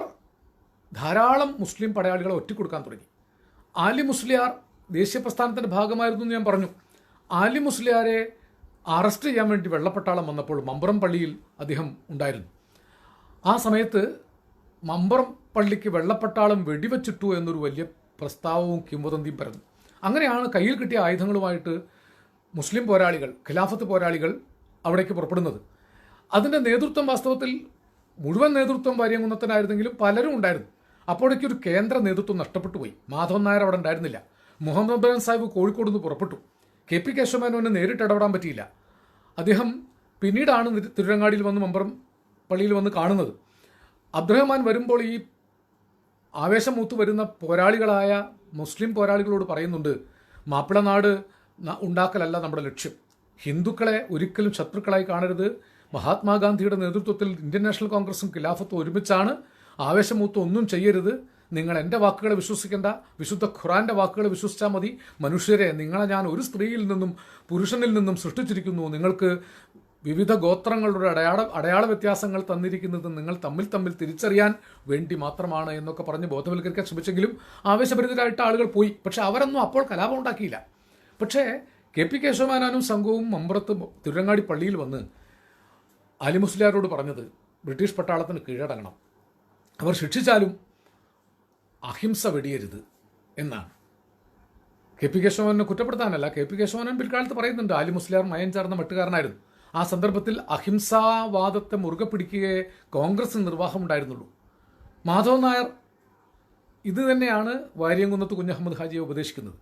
ധാരാളം മുസ്ലിം പടയാളികളെ ഒറ്റിക്കൊടുക്കാൻ തുടങ്ങി. ആലി മുസ്ലിയാർ ദേശീയ പ്രസ്ഥാനത്തിൻ്റെ ഭാഗമായിരുന്നു എന്ന് ഞാൻ പറഞ്ഞു. ആലി മുസ്ലിയാരെ അറസ്റ്റ് ചെയ്യാൻ വേണ്ടി വെള്ളപ്പട്ടാളം വന്നപ്പോൾ മമ്പുറം പള്ളിയിൽ അദ്ദേഹം ഉണ്ടായിരുന്നു. ആ സമയത്ത് മമ്പുറം പള്ളിക്ക് വെള്ളപ്പട്ടാളം വെടിവെച്ചിട്ടു എന്നൊരു വലിയ പ്രസ്താവവും കിംവദന്തിയും പരന്നു. അങ്ങനെയാണ് കയ്യിൽ കിട്ടിയ ആയുധങ്ങളുമായിട്ട് മുസ്ലിം പോരാളികൾ, ഖിലാഫത്ത് പോരാളികൾ അവിടേക്ക് പുറപ്പെടുന്നത്. അതിൻ്റെ നേതൃത്വം വാസ്തവത്തിൽ മുഴുവൻ നേതൃത്വം വാര്യംകുന്നത്തിനായിരുന്നെങ്കിലും പലരും ഉണ്ടായിരുന്നു. അപ്പോഴേക്കും ഒരു കേന്ദ്ര നേതൃത്വം നഷ്ടപ്പെട്ടു പോയി. മാധവൻ നായർ അവിടെ ഉണ്ടായിരുന്നില്ല. മുഹമ്മദ് അബ്ദുൽ സാഹിബ് കോഴിക്കോട് നിന്ന് പുറപ്പെട്ടു. KP കേശവമേനോന് നേരിട്ട് ഇടപെടാൻ പറ്റിയില്ല. അദ്ദേഹം പിന്നീടാണ് തിരുരങ്ങാടിയിൽ വന്ന് മമ്പുറം പള്ളിയിൽ വന്ന് കാണുന്നത്. അബ്ദുറഹ്മാൻ വരുമ്പോൾ ഈ ആവേശം മൂത്ത് വരുന്ന പോരാളികളായ മുസ്ലിം പോരാളികളോട് പറയുന്നുണ്ട്, മാപ്പിളനാട് ഉണ്ടാക്കലല്ല നമ്മുടെ ലക്ഷ്യം, ഹിന്ദുക്കളെ ഒരിക്കലും ശത്രുക്കളായി കാണരുത്, മഹാത്മാഗാന്ധിയുടെ നേതൃത്വത്തിൽ ഇന്ത്യൻ നാഷണൽ കോൺഗ്രസും ഖിലാഫത്തും ഒരുമിച്ചാണ്, ആവേശമൂത്ത് ഒന്നും ചെയ്യരുത്, നിങ്ങൾ എൻ്റെ വാക്കുകളെ വിശ്വസിക്കേണ്ട, വിശുദ്ധ ഖുറാൻ്റെ വാക്കുകൾ വിശ്വസിച്ചാൽ മതി, മനുഷ്യരെ നിങ്ങളെ ഞാൻ ഒരു സ്ത്രീയിൽ നിന്നും പുരുഷനിൽ നിന്നും സൃഷ്ടിച്ചിരിക്കുന്നു, നിങ്ങൾക്ക് വിവിധ ഗോത്രങ്ങളുടെ അടയാള വ്യത്യാസങ്ങൾ തന്നിരിക്കുന്നത് നിങ്ങൾ തമ്മിൽ തിരിച്ചറിയാൻ വേണ്ടി മാത്രമാണ് എന്നൊക്കെ പറഞ്ഞ് ബോധവൽക്കരിക്കാൻ ശ്രമിച്ചെങ്കിലും ആവേശഭരിതരായിട്ട് ആളുകൾ പോയി. പക്ഷെ അവരൊന്നും അപ്പോൾ കലാപം ഉണ്ടാക്കിയില്ല. പക്ഷേ KP കേശവമേനോനും സംഘവും മമ്പുറത്ത് തിരുരങ്ങാടി പള്ളിയിൽ വന്ന് അലി മുസ്ലിയാരോട് പറഞ്ഞത് ബ്രിട്ടീഷ് പട്ടാളത്തിന് കീഴടങ്ങണം, അവർ ശിക്ഷിച്ചാലും അഹിംസ വെടിയരുത് എന്നാണ്. KP കേശവമേനോനെ കുറ്റപ്പെടുത്താനല്ല, KP കേശവമേനോൻ പിൽക്കാലത്ത് പറയുന്നുണ്ട് അലി മുസ്ലിയാർ മയം ചേർന്ന മട്ടുകാരനായിരുന്നു. ആ സന്ദർഭത്തിൽ അഹിംസാവാദത്തെ മുറുകെ പിടിക്കുകയെ കോൺഗ്രസിന് നിർവാഹമുണ്ടായിരുന്നുള്ളൂ. മാധവൻ നായർ ഇത് തന്നെയാണ് വാര്യംകുന്നത്ത് കുഞ്ഞഹമ്മദ് ഹാജിയെ ഉപദേശിക്കുന്നത്.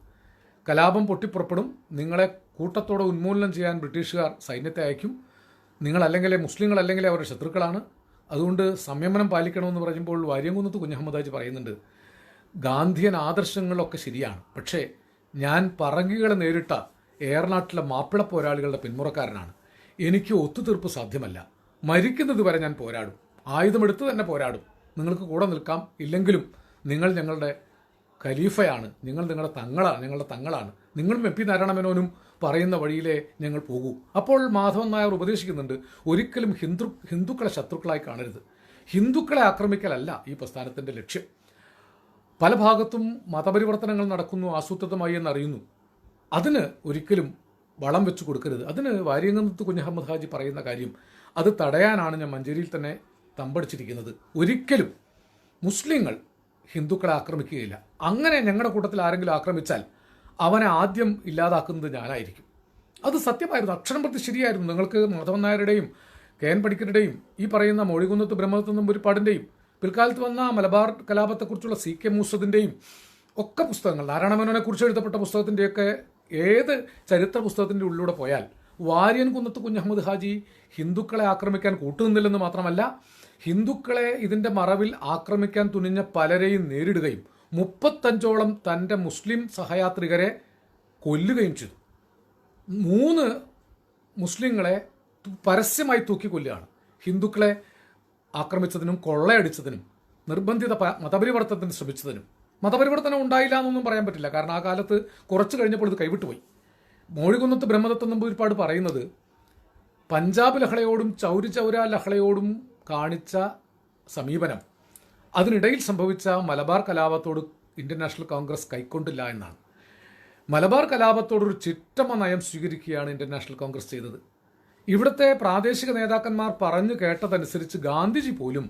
കലാപം പൊട്ടിപ്പുറപ്പെടും, നിങ്ങളെ കൂട്ടത്തോടെ ഉന്മൂലനം ചെയ്യാൻ ബ്രിട്ടീഷുകാർ സൈന്യത്തെ അയക്കും, മുസ്ലിങ്ങളല്ലെങ്കിൽ അവരുടെ ശത്രുക്കളാണ്, അതുകൊണ്ട് സംയമനം പാലിക്കണമെന്ന് പറയുമ്പോൾ വാര്യംകുന്നത്ത് കുഞ്ഞഹമ്മദ് ഹാജി പറയുന്നുണ്ട്, ഗാന്ധിയൻ ആദർശങ്ങളൊക്കെ ശരിയാണ്, പക്ഷേ ഞാൻ പറങ്കികളെ നേരിട്ട ഏറനാട്ടിലെ മാപ്പിള പോരാളികളുടെ പിന്മുറക്കാരനാണ്, എനിക്ക് ഒത്തുതീർപ്പ് സാധ്യമല്ല, മരിക്കുന്നത് വരെ ഞാൻ പോരാടും, ആയുധമെടുത്ത് തന്നെ പോരാടും, നിങ്ങൾക്ക് കൂടെ നിൽക്കാം, ഇല്ലെങ്കിലും നിങ്ങൾ ഞങ്ങളുടെ ഖലീഫയാണ്, ഞങ്ങളുടെ തങ്ങളാണ്, നിങ്ങളും MP നാരായണമേനോനും പറയുന്ന വഴിയിലേ ഞങ്ങൾ പോകൂ. അപ്പോൾ മാധവൻ നായർ ഉപദേശിക്കുന്നുണ്ട്, ഒരിക്കലും ഹിന്ദുക്കളെ ശത്രുക്കളായി കാണരുത്, ഹിന്ദുക്കളെ ആക്രമിക്കലല്ല ഈ പ്രസ്ഥാനത്തിൻ്റെ ലക്ഷ്യം. പല ഭാഗത്തും മതപരിവർത്തനങ്ങൾ നടക്കുന്നു ആസൂത്രിതമായി എന്നറിയുന്നു, അതിന് ഒരിക്കലും വളം വെച്ച് കൊടുക്കരുത്. അതിന് വാര്യംകുന്നത്ത് കുഞ്ഞഹമ്മദ് ഹാജി പറയുന്ന കാര്യം, അത് തടയാനാണ് ഞാൻ മഞ്ചേരിയിൽ തന്നെ തമ്പടിച്ചിരിക്കുന്നത്. ഒരിക്കലും മുസ്ലിങ്ങൾ ഹിന്ദുക്കളെ ആക്രമിക്കുകയില്ല, അങ്ങനെ ഞങ്ങളുടെ കൂട്ടത്തിൽ ആരെങ്കിലും ആക്രമിച്ചാൽ അവനെ ആദ്യം ഇല്ലാതാക്കുന്നത് ഞാനായിരിക്കും. അത് സത്യമായിരുന്നു, അക്ഷരം പ്രതി ശരിയായിരുന്നു. നിങ്ങൾക്ക് മാധവൻ നായരുടെയും KN പണിക്കരുടെയും ഈ പറയുന്ന മോഴികുന്നത്ത് ബ്രഹ്മദത്ത നമ്പൂതിരിപ്പാടിൻ്റെയും പിൽക്കാലത്ത് വന്ന മലബാർ കലാപത്തെക്കുറിച്ചുള്ള CK മൂസദിൻ്റെയും ഒക്കെ പുസ്തകങ്ങൾ, നാരായണമേനോനെ കുറിച്ച് എഴുതപ്പെട്ട പുസ്തകത്തിൻ്റെയൊക്കെ ഏത് ചരിത്ര പുസ്തകത്തിൻ്റെ ഉള്ളിലൂടെ പോയാൽ വാര്യംകുന്നത്ത് കുഞ്ഞഹമ്മദ് ഹാജി ഹിന്ദുക്കളെ ആക്രമിക്കാൻ കൂട്ടുനിന്നില്ലെന്ന് മാത്രമല്ല, ഹിന്ദുക്കളെ ഇതിൻ്റെ മറവിൽ ആക്രമിക്കാൻ തുനിഞ്ഞ പലരെയും നേരിടുകയും 35ഓളം തൻ്റെ മുസ്ലിം സഹയാത്രികരെ കൊല്ലുകയും ചെയ്തു. 3 മുസ്ലിങ്ങളെ പരസ്യമായി തൂക്കിക്കൊല്ലുകയാണ്. ഹിന്ദുക്കളെ ആക്രമിച്ചതിനും കൊള്ളയടിച്ചതിനും നിർബന്ധിത മതപരിവർത്തനത്തിന് ശ്രമിച്ചതിനും. മതപരിവർത്തനം ഉണ്ടായില്ല എന്നൊന്നും പറയാൻ പറ്റില്ല, കാരണം ആ കാലത്ത് കുറച്ച് കഴിഞ്ഞപ്പോൾ ഇത് കൈവിട്ടുപോയി. മോഴികുന്നത്ത് ബ്രഹ്മദത്ത നമ്പൂതിരിപ്പാട് പറയുന്നത്, പഞ്ചാബ് ലഹളയോടും ചൗരി ചൗര ലഹളയോടും കാണിച്ച സമീപനം അതിനിടയിൽ സംഭവിച്ച മലബാർ കലാപത്തോട് ഇന്ത്യൻ നാഷണൽ കോൺഗ്രസ് കൈക്കൊണ്ടില്ല എന്നാണ്. മലബാർ കലാപത്തോടൊരു ചിറ്റമ്മ നയം സ്വീകരിക്കുകയാണ് ഇന്ത്യൻ നാഷണൽ കോൺഗ്രസ് ചെയ്തത്. ഇവിടുത്തെ പ്രാദേശിക നേതാക്കന്മാർ പറഞ്ഞു കേട്ടതനുസരിച്ച് ഗാന്ധിജി പോലും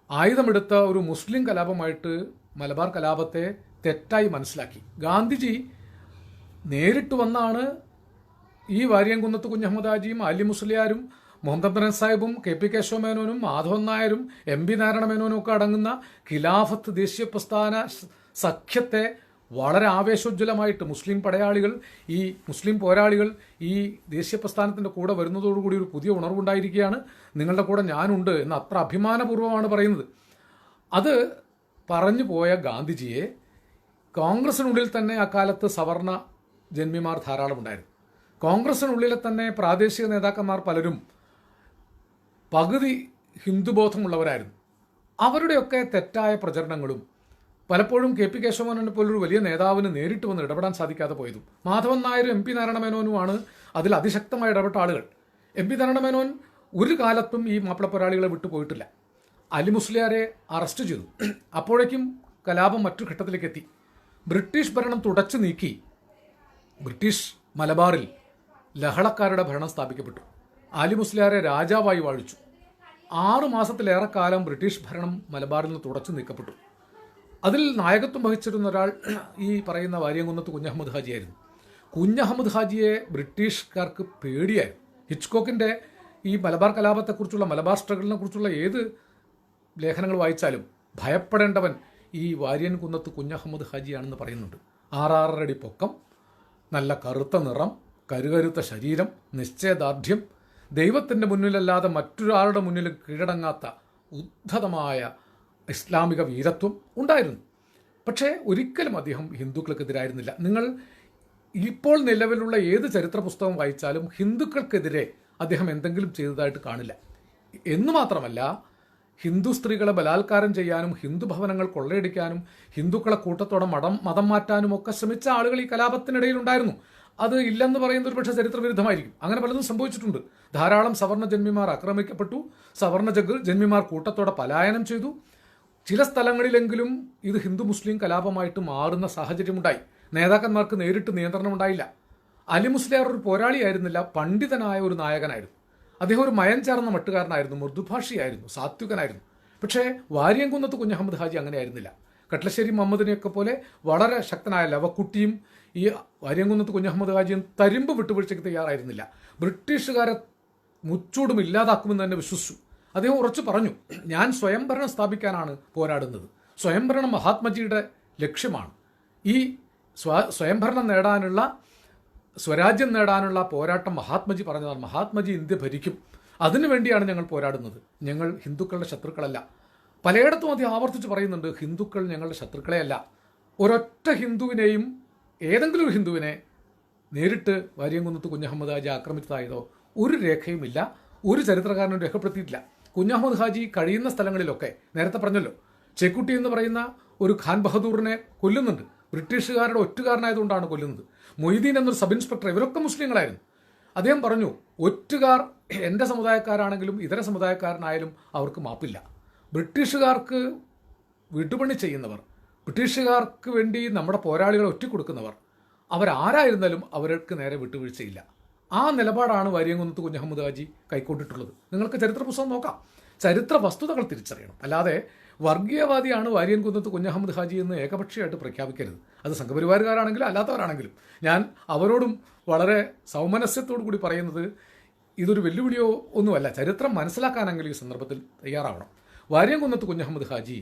ആയുധമെടുത്ത ഒരു മുസ്ലിം കലാപമായിട്ട് മലബാർ കലാപത്തെ തെറ്റായി മനസ്സിലാക്കി. ഗാന്ധിജി നേരിട്ട് വന്നാണ് ഈ വാര്യംകുന്നത്ത് കുഞ്ഞഹമ്മദ് ഹാജിയും അലി മുസ്ലിയാരും മുഹമ്മദ് അബ്ദുൽ സാഹിബും KP കേശവമേനോനും മാധവൻ നായരും MP നാരായണമേനോനും ഒക്കെ അടങ്ങുന്ന ഖിലാഫത്ത് ദേശീയ പ്രസ്ഥാന സഖ്യത്തെ വളരെ ആവേശോജ്വലമായിട്ട് മുസ്ലിം പടയാളികൾ, ഈ മുസ്ലിം പോരാളികൾ ഈ ദേശീയ പ്രസ്ഥാനത്തിൻ്റെ കൂടെ വരുന്നതോടുകൂടി ഒരു പുതിയ ഉണർവുണ്ടായിരിക്കുകയാണ്, നിങ്ങളുടെ കൂടെ ഞാനുണ്ട് എന്ന് അത്ര അഭിമാനപൂർവ്വമാണ് പറയുന്നത്. അത് പറഞ്ഞു പോയ ഗാന്ധിജിയെ കോൺഗ്രസിനുള്ളിൽ തന്നെ അക്കാലത്ത് സവർണ ജന്മിമാർ ധാരാളമുണ്ടായിരുന്നു. കോൺഗ്രസിനുള്ളിലെ തന്നെ പ്രാദേശിക നേതാക്കന്മാർ പലരും പകുതി ഹിന്ദുബോധമുള്ളവരായിരുന്നു. അവരുടെയൊക്കെ തെറ്റായ പ്രചരണങ്ങളും പലപ്പോഴും കെ പി കേശവമേനോനെ പോലൊരു വലിയ നേതാവിന് നേരിട്ട് വന്ന് ഇടപെടാൻ സാധിക്കാതെ പോയതും, മാധവൻ നായരും എം പി നാരായണമേനോനുമാണ് അതിൽ അതിശക്തമായി ഇടപെട്ട ആളുകൾ. എം പി നാരായണമേനോൻ ഒരു കാലത്തും ഈ മാപ്പിളപ്പോരാളികളെ വിട്ടുപോയിട്ടില്ല. അലി മുസ്ലിയാരെ അറസ്റ്റ് ചെയ്തു. അപ്പോഴേക്കും കലാപം മറ്റു ഘട്ടത്തിലേക്ക് എത്തി. ബ്രിട്ടീഷ് ഭരണം തുടച്ചു നീക്കി ബ്രിട്ടീഷ് മലബാറിൽ ലഹളക്കാരുടെ ഭരണം സ്ഥാപിക്കപ്പെട്ടു. അലി മുസ്ലിയാരെ രാജാവായി വാഴിച്ചു. 6 മാസത്തിലേറെക്കാലം ബ്രിട്ടീഷ് ഭരണം മലബാറിൽ നിന്ന് തുടച്ചു നീക്കപ്പെട്ടു. അതിൽ നായകത്വം വഹിച്ചിരുന്ന ഒരാൾ ഈ പറയുന്ന വാര്യംകുന്നത്ത് കുഞ്ഞഹമ്മദ് ഹാജിയായിരുന്നു. കുഞ്ഞഹമ്മദ് ഹാജിയെ ബ്രിട്ടീഷുകാർക്ക് പേടിയായിരുന്നു. ഹിച്ച്കോക്കിൻ്റെ ഈ മലബാർ കലാപത്തെക്കുറിച്ചുള്ള, മലബാർ സ്ട്രഗിളിനെ കുറിച്ചുള്ള ഏത് ലേഖനങ്ങൾ വായിച്ചാലും ഭയപ്പെടേണ്ടവൻ ഈ വാര്യൻകുന്നത്ത് കുഞ്ഞഹമ്മദ് ഹാജിയാണെന്ന് പറയുന്നുണ്ട്. 6 അടി പൊക്കം, നല്ല കറുത്ത നിറം, കരുകരുത്ത ശരീരം, നിശ്ചയദാർഢ്യം, ദൈവത്തിൻ്റെ മുന്നിലല്ലാതെ മറ്റൊരാളുടെ മുന്നിൽ കീഴടങ്ങാത്ത ഉദ്ധതമായ ഇസ്ലാമിക വീരത്വം ഉണ്ടായിരുന്നു. പക്ഷേ ഒരിക്കലും അദ്ദേഹം ഹിന്ദുക്കൾക്കെതിരായിരുന്നില്ല. നിങ്ങൾ ഇപ്പോൾ നിലവിലുള്ള ഏത് ചരിത്ര പുസ്തകം വായിച്ചാലും ഹിന്ദുക്കൾക്കെതിരെ അദ്ദേഹം എന്തെങ്കിലും ചെയ്തതായിട്ട് കാണില്ല. എന്നു മാത്രമല്ല, ഹിന്ദു സ്ത്രീകളെ ബലാത്കാരം ചെയ്യാനും ഹിന്ദു ഭവനങ്ങൾ കൊള്ളയടിക്കാനും ഹിന്ദുക്കളെ കൂട്ടത്തോടെ മതം മാറ്റാനും ഒക്കെ ശ്രമിച്ച ആളുകൾ ഈ കലാപത്തിനിടയിലുണ്ടായിരുന്നു. അത് ഇല്ലെന്ന് പറയുന്നത് ഒരു പക്ഷേ ചരിത്രവിരുദ്ധമായിരിക്കും. അങ്ങനെ പലതും സംഭവിച്ചിട്ടുണ്ട്. ധാരാളം സവർണ്ണ ജന്മിമാർ ആക്രമിക്കപ്പെട്ടു. സവർണ്ണ ജന്മിമാർ കൂട്ടത്തോടെ പലായനം ചെയ്തു. ചില സ്ഥലങ്ങളിലെങ്കിലും ഇത് ഹിന്ദു മുസ്ലിം കലാപമായിട്ട് മാറുന്ന സാഹചര്യമുണ്ടായി. നേതാക്കന്മാർക്ക് നേരിട്ട് നിയന്ത്രണം ഉണ്ടായില്ല. അലി മുസ്ലിയാർ ഒരു പോരാളിയായിരുന്നില്ല, പണ്ഡിതനായ ഒരു നായകനായിരുന്നു. അദ്ദേഹം ഒരു മയം ചേർന്ന മട്ടുകാരനായിരുന്നു, മൃദുഭാഷിയായിരുന്നു, സാത്വികനായിരുന്നു. പക്ഷേ വാര്യംകുന്നത്ത് കുഞ്ഞഹമ്മദ് ഹാജി അങ്ങനെയായിരുന്നില്ല. കട്ലശ്ശേരി മുഹമ്മദിനെയൊക്കെ പോലെ വളരെ ശക്തനായ ലവക്കുട്ടിയും ഈ വാര്യംകുന്നത്ത് കുഞ്ഞഹമ്മദ് ഹാജിയും തരിമ്പ് വിട്ടുവീഴ്ചയ്ക്ക് തയ്യാറായിരുന്നില്ല. ബ്രിട്ടീഷുകാരെ മുച്ചൂടും ഇല്ലാതാക്കുമെന്ന് തന്നെ വിശ്വസിച്ചു. അദ്ദേഹം ഉറച്ചു പറഞ്ഞു, ഞാൻ സ്വയംഭരണം സ്ഥാപിക്കാനാണ് പോരാടുന്നത്. സ്വയംഭരണം മഹാത്മജിയുടെ ലക്ഷ്യമാണ്. ഈ സ്വയംഭരണം നേടാനുള്ള, സ്വരാജ്യം നേടാനുള്ള പോരാട്ടം മഹാത്മജി പറഞ്ഞതാണ്. മഹാത്മജി ഇന്ത്യ ഭരിക്കും, അതിനുവേണ്ടിയാണ് ഞങ്ങൾ പോരാടുന്നത്. ഞങ്ങൾ ഹിന്ദുക്കളുടെ ശത്രുക്കളല്ല. പലയിടത്തും അദ്ദേഹം ആവർത്തിച്ച് പറയുന്നുണ്ട്, ഹിന്ദുക്കൾ ഞങ്ങളുടെ ശത്രുക്കളെയല്ല. ഒരൊറ്റ ഹിന്ദുവിനെയും, ഏതെങ്കിലും ഒരു ഹിന്ദുവിനെ നേരിട്ട് വാര്യംകുന്നത്ത് കുഞ്ഞഹമ്മദ് ഹാജി ആക്രമിച്ചതായതോ ഒരു രേഖയുമില്ല, ഒരു ചരിത്രകാരനും രേഖപ്പെടുത്തിയിട്ടില്ല. കുഞ്ഞഹമ്മദ് ഹാജി കഴിയുന്ന സ്ഥലങ്ങളിലൊക്കെ, നേരത്തെ പറഞ്ഞല്ലോ, ചെക്കുട്ടി എന്ന് പറയുന്ന ഒരു ഖാൻ ബഹദൂറിനെ കൊല്ലുന്നുണ്ട്. ബ്രിട്ടീഷുകാരുടെ ഒറ്റുകാരനായതുകൊണ്ടാണ് കൊല്ലുന്നത്. മൊയ്തീൻ എന്നൊരു സബ് ഇൻസ്പെക്ടർ, ഇവരൊക്കെ മുസ്ലിങ്ങളായിരുന്നു. അദ്ദേഹം പറഞ്ഞു, ഒറ്റുകാർ എൻ്റെ സമുദായക്കാരാണെങ്കിലും ഇതര സമുദായക്കാരനായാലും അവർക്ക് മാപ്പില്ല. ബ്രിട്ടീഷുകാർക്ക് വിട്ടുപണി ചെയ്യുന്നവർ, ബ്രിട്ടീഷുകാർക്ക് വേണ്ടി നമ്മുടെ പോരാളികളെ ഒറ്റിക്കൊടുക്കുന്നവർ, അവരാരായിരുന്നാലും അവർക്ക് നേരെ വിട്ടുവീഴ്ചയില്ല. ആ നിലപാടാണ് വാര്യംകുന്നത്ത് കുഞ്ഞഹമ്മദ് ഹാജി കൈക്കൊണ്ടിട്ടുള്ളത്. നിങ്ങൾക്ക് ചരിത്ര പുസ്തകം നോക്കാം, ചരിത്ര വസ്തുതകൾ തിരിച്ചറിയണം. അല്ലാതെ വർഗീയവാദിയാണ് വാര്യംകുന്നത്ത് കുഞ്ഞഹമ്മദ് ഹാജി എന്ന് ഏകപക്ഷീയമായിട്ട് പ്രഖ്യാപിക്കരുത്. അത് സംഘപരിവാരുകാരാണെങ്കിലും അല്ലാത്തവരാണെങ്കിലും. ഞാൻ അവരോടും വളരെ സൗമനസ്യത്തോടു കൂടി പറയുന്നത്, ഇതൊരു വെല്ലുവിളിയോ ഒന്നുമല്ല. ചരിത്രം മനസ്സിലാക്കാനെങ്കിലും ഈ സന്ദർഭത്തിൽ തയ്യാറാവണം. വാര്യംകുന്നത്ത് കുഞ്ഞഹമ്മദ് ഹാജി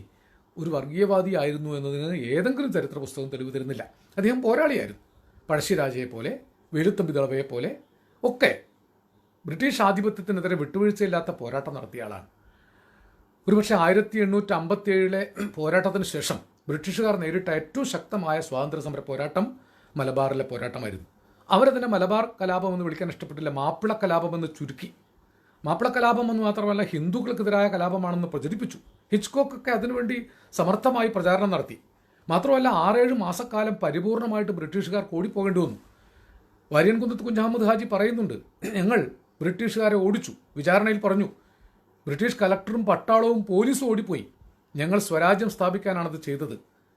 ഒരു വർഗീയവാദിയായിരുന്നു എന്നതിന് ഏതെങ്കിലും ചരിത്ര പുസ്തകം തെളിവ് തരുന്നില്ല. അദ്ദേഹം പോരാളിയായിരുന്നു. പഴശ്ശിരാജയെ പോലെ, വേലുത്തമ്പി ദളവയെ പോലെ ഒക്കെ ബ്രിട്ടീഷ് ആധിപത്യത്തിനെതിരെ വിട്ടുവീഴ്ചയില്ലാത്ത പോരാട്ടം നടത്തിയ ആളാണ്. ഒരുപക്ഷെ 1857 പോരാട്ടത്തിന് ശേഷം ബ്രിട്ടീഷുകാർ നേരിട്ട ഏറ്റവും ശക്തമായ സ്വാതന്ത്ര്യ സമര പോരാട്ടം മലബാറിലെ പോരാട്ടമായിരുന്നു. അവരതിനെ മലബാർ കലാപം എന്ന് വിളിക്കാൻ ഇഷ്ടപ്പെട്ടില്ല, മാപ്പിള കലാപമെന്ന് ചുരുക്കി. മാപ്പിള കലാപം എന്ന് മാത്രമല്ല, ഹിന്ദുക്കൾക്കെതിരായ കലാപമാണെന്ന് പ്രചരിപ്പിച്ചു. ഹിച്ച്കോക്കൊക്കെ അതിനുവേണ്ടി സമർത്ഥമായി പ്രചാരണം നടത്തി. മാത്രമല്ല, 6-7 മാസക്കാലം പരിപൂർണമായിട്ട് ബ്രിട്ടീഷുകാർ ഓടിപ്പോകേണ്ടി വന്നു. വാര്യംകുന്നത്ത് കുഞ്ഞഹമ്മദ് ഹാജി പറയുന്നുണ്ട്, ഞങ്ങൾ ബ്രിട്ടീഷുകാരെ ഓടിച്ചു. വിചാരണയിൽ പറഞ്ഞു, ബ്രിട്ടീഷ് കലക്ടറും പട്ടാളവും പോലീസും ഓടിപ്പോയി. ഞങ്ങൾ സ്വരാജ്യം സ്ഥാപിക്കാനാണത് ചെയ്തത്.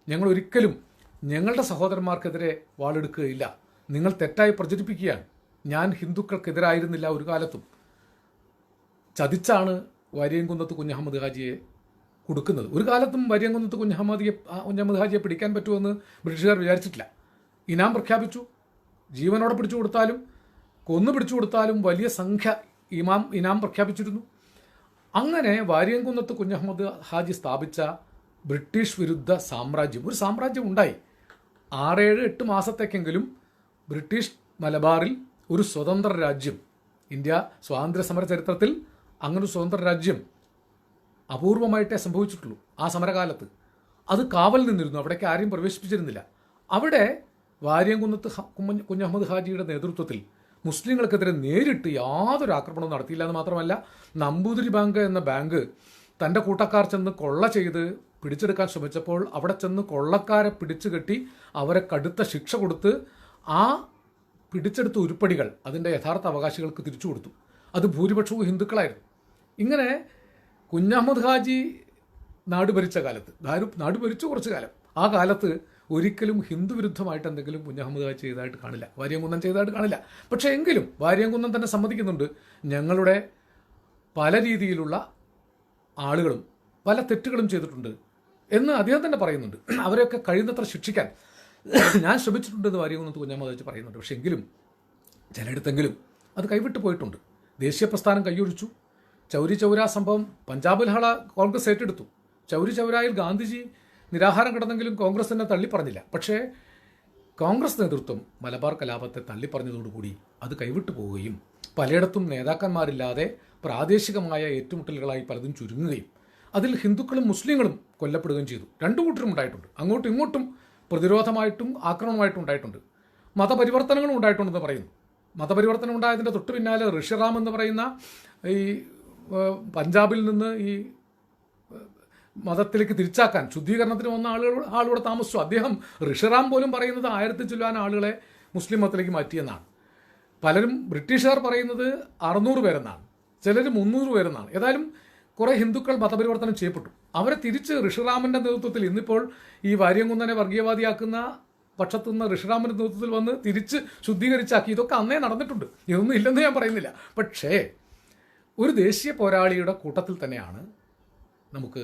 ഞങ്ങൾ ഒരിക്കലും ഞങ്ങളുടെ സഹോദരന്മാർക്കെതിരെ വാളെടുക്കുകയില്ല. നിങ്ങൾ തെറ്റായി പ്രചരിപ്പിക്കുകയാണ്. ഞാൻ ഹിന്ദുക്കൾക്കെതിരായിരുന്നില്ല ഒരു കാലത്തും. ചതിച്ചാണ് വാര്യംകുന്നത്ത് കുഞ്ഞഹമ്മദ് ഹാജിയെ കൊടുക്കുന്നത്. ഒരു കാലത്തും വാര്യംകുന്നത്ത് കുഞ്ഞഹമ്മദ് ഹാജിയെ പിടിക്കാൻ പറ്റുമെന്ന് ബ്രിട്ടീഷുകാർ വിചാരിച്ചിട്ടില്ല. ഇനാം പ്രഖ്യാപിച്ചു. ജീവനോടെ പിടിച്ചു കൊടുത്താലും കൊന്നു പിടിച്ചു കൊടുത്താലും വലിയ സംഖ്യ ഇനാം പ്രഖ്യാപിച്ചിരുന്നു. അങ്ങനെ വാര്യംകുന്നത്ത് കുഞ്ഞഹമ്മദ് ഹാജി സ്ഥാപിച്ച ബ്രിട്ടീഷ് വിരുദ്ധ സാമ്രാജ്യം, ഒരു സാമ്രാജ്യം ഉണ്ടായി. 6-8 മാസത്തേക്കെങ്കിലും ബ്രിട്ടീഷ് മലബാറിൽ ഒരു സ്വതന്ത്ര രാജ്യം, ഇന്ത്യ സ്വാതന്ത്ര്യ സമര ചരിത്രത്തിൽ അങ്ങനെ ഒരു സ്വതന്ത്ര രാജ്യം അപൂർവമായിട്ടേ സംഭവിച്ചിട്ടുള്ളൂ. ആ സമരകാലത്ത് അത് കാവൽ നിന്നിരുന്നു, അവിടേക്ക് ആരെയും പ്രവേശിപ്പിച്ചിരുന്നില്ല. അവിടെ വാര്യംകുന്നത്ത് കുഞ്ഞഹമ്മദ് ഹാജിയുടെ നേതൃത്വത്തിൽ മുസ്ലിങ്ങൾക്കെതിരെ നേരിട്ട് യാതൊരു ആക്രമണവും നടത്തിയില്ല എന്ന് മാത്രമല്ല, നമ്പൂതിരി ബാങ്ക് എന്ന ബാങ്ക് തൻ്റെ കൂട്ടക്കാർ ചെന്ന് കൊള്ള ചെയ്ത് പിടിച്ചെടുക്കാൻ ശ്രമിച്ചപ്പോൾ അവിടെ ചെന്ന് കൊള്ളക്കാരെ പിടിച്ചു കെട്ടി അവരെ കടുത്ത ശിക്ഷ കൊടുത്ത് ആ പിടിച്ചെടുത്ത ഉരുപ്പടികൾ അതിൻ്റെ യഥാർത്ഥ അവകാശികൾക്ക് തിരിച്ചു കൊടുത്തു. അത് ഭൂരിപക്ഷവും ഹിന്ദുക്കളായിരുന്നു. ഇങ്ങനെ കുഞ്ഞഹമ്മദ് ഹാജി നാട് ഭരിച്ച കാലത്ത്, നാട് ഭരിച്ചു കുറച്ച് കാലം, ആ കാലത്ത് ഒരിക്കലും ഹിന്ദു വിരുദ്ധമായിട്ട് എന്തെങ്കിലും കുഞ്ഞഹമ്മദ് ഹാജി ചെയ്തതായിട്ട് കാണില്ല, വാര്യംകുന്നം ചെയ്തതായിട്ട് കാണില്ല. പക്ഷേ എങ്കിലും വാര്യംകുന്നം തന്നെ സമ്മതിക്കുന്നുണ്ട്, ഞങ്ങളുടെ പല രീതിയിലുള്ള ആളുകളും പല തെറ്റുകളും ചെയ്തിട്ടുണ്ട് എന്ന് അദ്ദേഹം തന്നെ പറയുന്നുണ്ട്. അവരെയൊക്കെ കഴിയുന്നത്ര ശിക്ഷിക്കാൻ ഞാൻ ശ്രമിച്ചിട്ടുണ്ടെന്ന് വാര്യംകുന്നത്ത് കുഞ്ഞഹമ്മദ് ഹാജി പറയുന്നുണ്ട്. പക്ഷേ എങ്കിലും ചിലയിടത്തെങ്കിലും അത് കൈവിട്ടു പോയിട്ടുണ്ട്. ദേശീയ പ്രസ്ഥാനം കൈയൊഴിച്ചു. ചൗരി ചൗര സംഭവം പഞ്ചാബിൽ കോൺഗ്രസ് ഏറ്റെടുത്തു. ചൗരി ചൗരായിൽ ഗാന്ധിജി നിരാഹാരം കിടന്നെങ്കിലും കോൺഗ്രസ് തന്നെ തള്ളിപ്പറഞ്ഞില്ല. പക്ഷേ കോൺഗ്രസ് നേതൃത്വം മലബാർ കലാപത്തെ തള്ളിപ്പറഞ്ഞതോടുകൂടി അത് കൈവിട്ടു പോവുകയും പലയിടത്തും നേതാക്കന്മാരില്ലാതെ പ്രാദേശികമായ ഏറ്റുമുട്ടലുകളായി പലതും ചുരുങ്ങുകയും അതിൽ ഹിന്ദുക്കളും മുസ്ലിങ്ങളും കൊല്ലപ്പെടുകയും ചെയ്തു. രണ്ടു കൂട്ടരും ഉണ്ടായിട്ടുണ്ട്. അങ്ങോട്ടും ഇങ്ങോട്ടും പ്രതിരോധമായിട്ടും ആക്രമണമായിട്ടും ഉണ്ടായിട്ടുണ്ട്. മതപരിവർത്തനങ്ങളും ഉണ്ടായിട്ടുണ്ടെന്ന് പറയുന്നു. മതപരിവർത്തനം ഉണ്ടായതിൻ്റെ തൊട്ട് പിന്നാലെ ഋഷിറാം എന്ന് പറയുന്ന ഈ പഞ്ചാബിൽ നിന്ന് ഈ മതത്തിലേക്ക് തിരിച്ചാക്കാൻ ശുദ്ധീകരണത്തിന് വന്ന ആളുകൂടെ താമസിച്ചു. അദ്ദേഹം ഋഷിറാം പോലും പറയുന്നത് 1000 ചില്ലാൻ ആളുകളെ മുസ്ലിം മതത്തിലേക്ക് മാറ്റിയെന്നാണ്. പലരും ബ്രിട്ടീഷുകാർ പറയുന്നത് 600 പേരെന്നാണ്, ചിലർ 300 പേരെന്നാണ്. ഏതായാലും കുറേ ഹിന്ദുക്കൾ മതപരിവർത്തനം ചെയ്യപ്പെട്ടു. അവരെ തിരിച്ച് ഋഷിറാമിൻ്റെ നേതൃത്വത്തിൽ ഇന്നിപ്പോൾ ഈ വാര്യംകുന്നനെ വർഗീയവാദിയാക്കുന്ന പക്ഷത്തുനിന്ന് ഋഷിറാമിൻ്റെ നേതൃത്വത്തിൽ വന്ന് തിരിച്ച് ശുദ്ധീകരിച്ചാക്കി. ഇതൊക്കെ അന്നേ നടന്നിട്ടുണ്ട്, ഇതൊന്നും ഇല്ലെന്ന് ഞാൻ പറയുന്നില്ല. പക്ഷേ ഒരു ദേശീയ പോരാളിയുടെ കൂട്ടത്തിൽ തന്നെയാണ് നമുക്ക്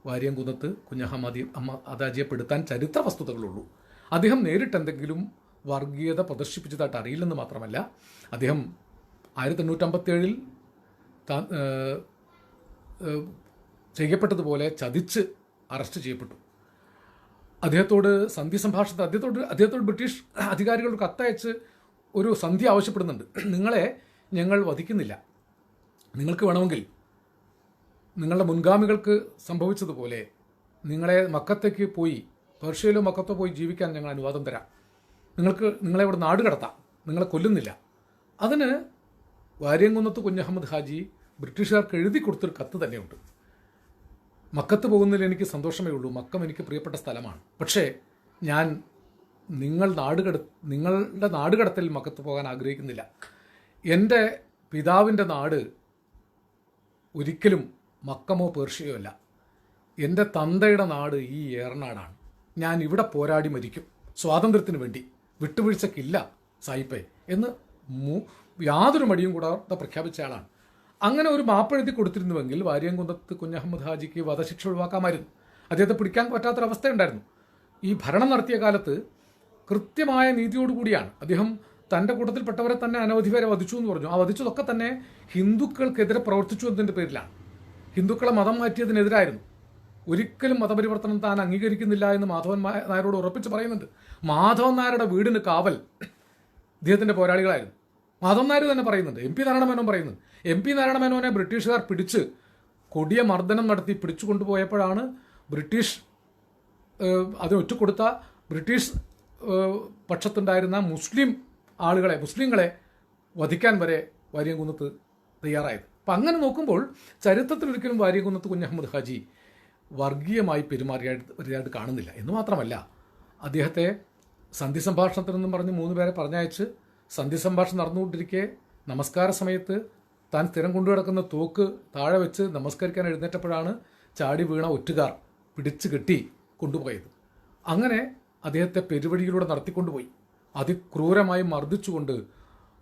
വാര്യംകുന്നത്ത് കുഞ്ഞഹമ്മദ് ഹാജിയെ പെടുത്താൻ ചരിത്ര വസ്തുതകളുള്ളൂ. അദ്ദേഹം നേരിട്ട് എന്തെങ്കിലും വർഗീയത പ്രദർശിപ്പിച്ചതായിട്ട് അറിയില്ലെന്ന് മാത്രമല്ല, അദ്ദേഹം 1857 ചെയ്യപ്പെട്ടതുപോലെ ചതിച്ച് അറസ്റ്റ് ചെയ്യപ്പെട്ടു. അദ്ദേഹത്തോട് സന്ധി സംഭാഷണത്തിൽ അദ്ദേഹത്തോട് ബ്രിട്ടീഷ് അധികാരികൾ കത്തയച്ച് ഒരു സന്ധി ആവശ്യപ്പെടുന്നുണ്ട്. നിങ്ങളെ ഞങ്ങൾ വധിക്കുന്നില്ല, നിങ്ങൾക്ക് വേണമെങ്കിൽ നിങ്ങളുടെ മുൻഗാമികൾക്ക് സംഭവിച്ചതുപോലെ നിങ്ങളെ മക്കത്തേക്ക് പോയി, പേർഷ്യയിലോ മക്കത്തോ പോയി ജീവിക്കാൻ ഞങ്ങൾ അനുവാദം തരാം, നിങ്ങളെ ഇവിടെ നാട് കടത്താം, നിങ്ങളെ കൊല്ലുന്നില്ല. അതിന് വാര്യംകുന്നത്ത് കുഞ്ഞഹമ്മദ് ഹാജി ബ്രിട്ടീഷുകാർക്ക് എഴുതി കൊടുത്തൊരു കത്ത് തന്നെയുണ്ട്. മക്കത്ത് പോകുന്നതിൽ എനിക്ക് സന്തോഷമേ ഉള്ളൂ, മക്കം എനിക്ക് പ്രിയപ്പെട്ട സ്ഥലമാണ്. പക്ഷേ ഞാൻ നിങ്ങളുടെ നാടുകടത്തിൽ മക്കത്ത് പോകാൻ ആഗ്രഹിക്കുന്നില്ല. എൻ്റെ പിതാവിൻ്റെ നാട് ഒരിക്കലും മക്കമോ പേർഷ്യയോ അല്ല. എൻ്റെ തന്തയുടെ നാട് ഈ ഏറനാടാണ്. ഞാൻ ഇവിടെ പോരാടി മരിക്കും, സ്വാതന്ത്ര്യത്തിന് വേണ്ടി, വിട്ടുവീഴ്ചക്കില്ല സായിപ്പേ എന്ന് യാതൊരു മടിയും കൂടാതെ പ്രഖ്യാപിച്ച ആളാണ്. അങ്ങനെ ഒരു മാപ്പെഴുതി കൊടുത്തിരുന്നുവെങ്കിൽ വാര്യംകുന്നത്ത് കുഞ്ഞഹമ്മദ് ഹാജിക്ക് വധശിക്ഷ ഒഴിവാക്കാമായിരുന്നു. അദ്ദേഹത്തെ പിടിക്കാൻ പറ്റാത്തൊരവസ്ഥയുണ്ടായിരുന്നു. ഈ ഭരണം നടത്തിയ കാലത്ത് കൃത്യമായ നീതിയോടുകൂടിയാണ് അദ്ദേഹം തൻ്റെ കൂട്ടത്തിൽപ്പെട്ടവരെ തന്നെ അനവധി പേരെ വധിച്ചു എന്ന് പറഞ്ഞു. ആ വധിച്ചതൊക്കെ തന്നെ ഹിന്ദുക്കൾക്കെതിരെ പ്രവർത്തിച്ചു എന്നതിൻ്റെ പേരിലാണ്. ഹിന്ദുക്കളെ മതം മാറ്റിയതിനെതിരായിരുന്നു. ഒരിക്കലും മതപരിവർത്തനം താൻ അംഗീകരിക്കുന്നില്ല എന്ന് മാധവൻ നായരോട് ഉറപ്പിച്ച് പറയുന്നുണ്ട്. മാധവൻ നായരുടെ വീടിന് കാവൽ ഇദ്ദേഹത്തിൻ്റെ പോരാളികളായിരുന്നു. മാധവൻ നായർ തന്നെ പറയുന്നുണ്ട്, MP നാരായണമേനോൻ പറയുന്നുണ്ട്. MP നാരായണമേനോനെ ബ്രിട്ടീഷുകാർ പിടിച്ച് കൊടിയ മർദ്ദനം നടത്തി പിടിച്ചു കൊണ്ടുപോയപ്പോഴാണ് ബ്രിട്ടീഷ് അതിന് ഒറ്റുകൊടുത്ത ബ്രിട്ടീഷ് പക്ഷത്തുണ്ടായിരുന്ന മുസ്ലിങ്ങളെ വധിക്കാൻ വരെ വാര്യംകുന്നത്ത് തയ്യാറായത്. അപ്പം അങ്ങനെ നോക്കുമ്പോൾ ചരിത്രത്തിൽ ഒരിക്കലും വാര്യംകുന്നത്ത് കുഞ്ഞഹമ്മദ് ഹാജി വർഗീയമായി പെരുമാറിയായിട്ട് കാണുന്നില്ല. എന്ന് മാത്രമല്ല, അദ്ദേഹത്തെ സന്ധി സംഭാഷണത്തിനെന്നും പറഞ്ഞ് 3 പേരെ പറഞ്ഞയച്ച് സന്ധി സംഭാഷണം നടന്നുകൊണ്ടിരിക്കെ നമസ്കാര സമയത്ത് താൻ സ്ഥിരം കൊണ്ടുകിടക്കുന്ന തോക്ക് താഴെ വെച്ച് നമസ്കരിക്കാൻ എഴുന്നേറ്റപ്പോഴാണ് ചാടി വീണ ഒറ്റുകാർ പിടിച്ചു കെട്ടി കൊണ്ടുപോയത്. അങ്ങനെ അദ്ദേഹത്തെ പെരുവഴിയിലൂടെ നടത്തിക്കൊണ്ടുപോയി അതിക്രൂരമായി മർദ്ദിച്ചുകൊണ്ട്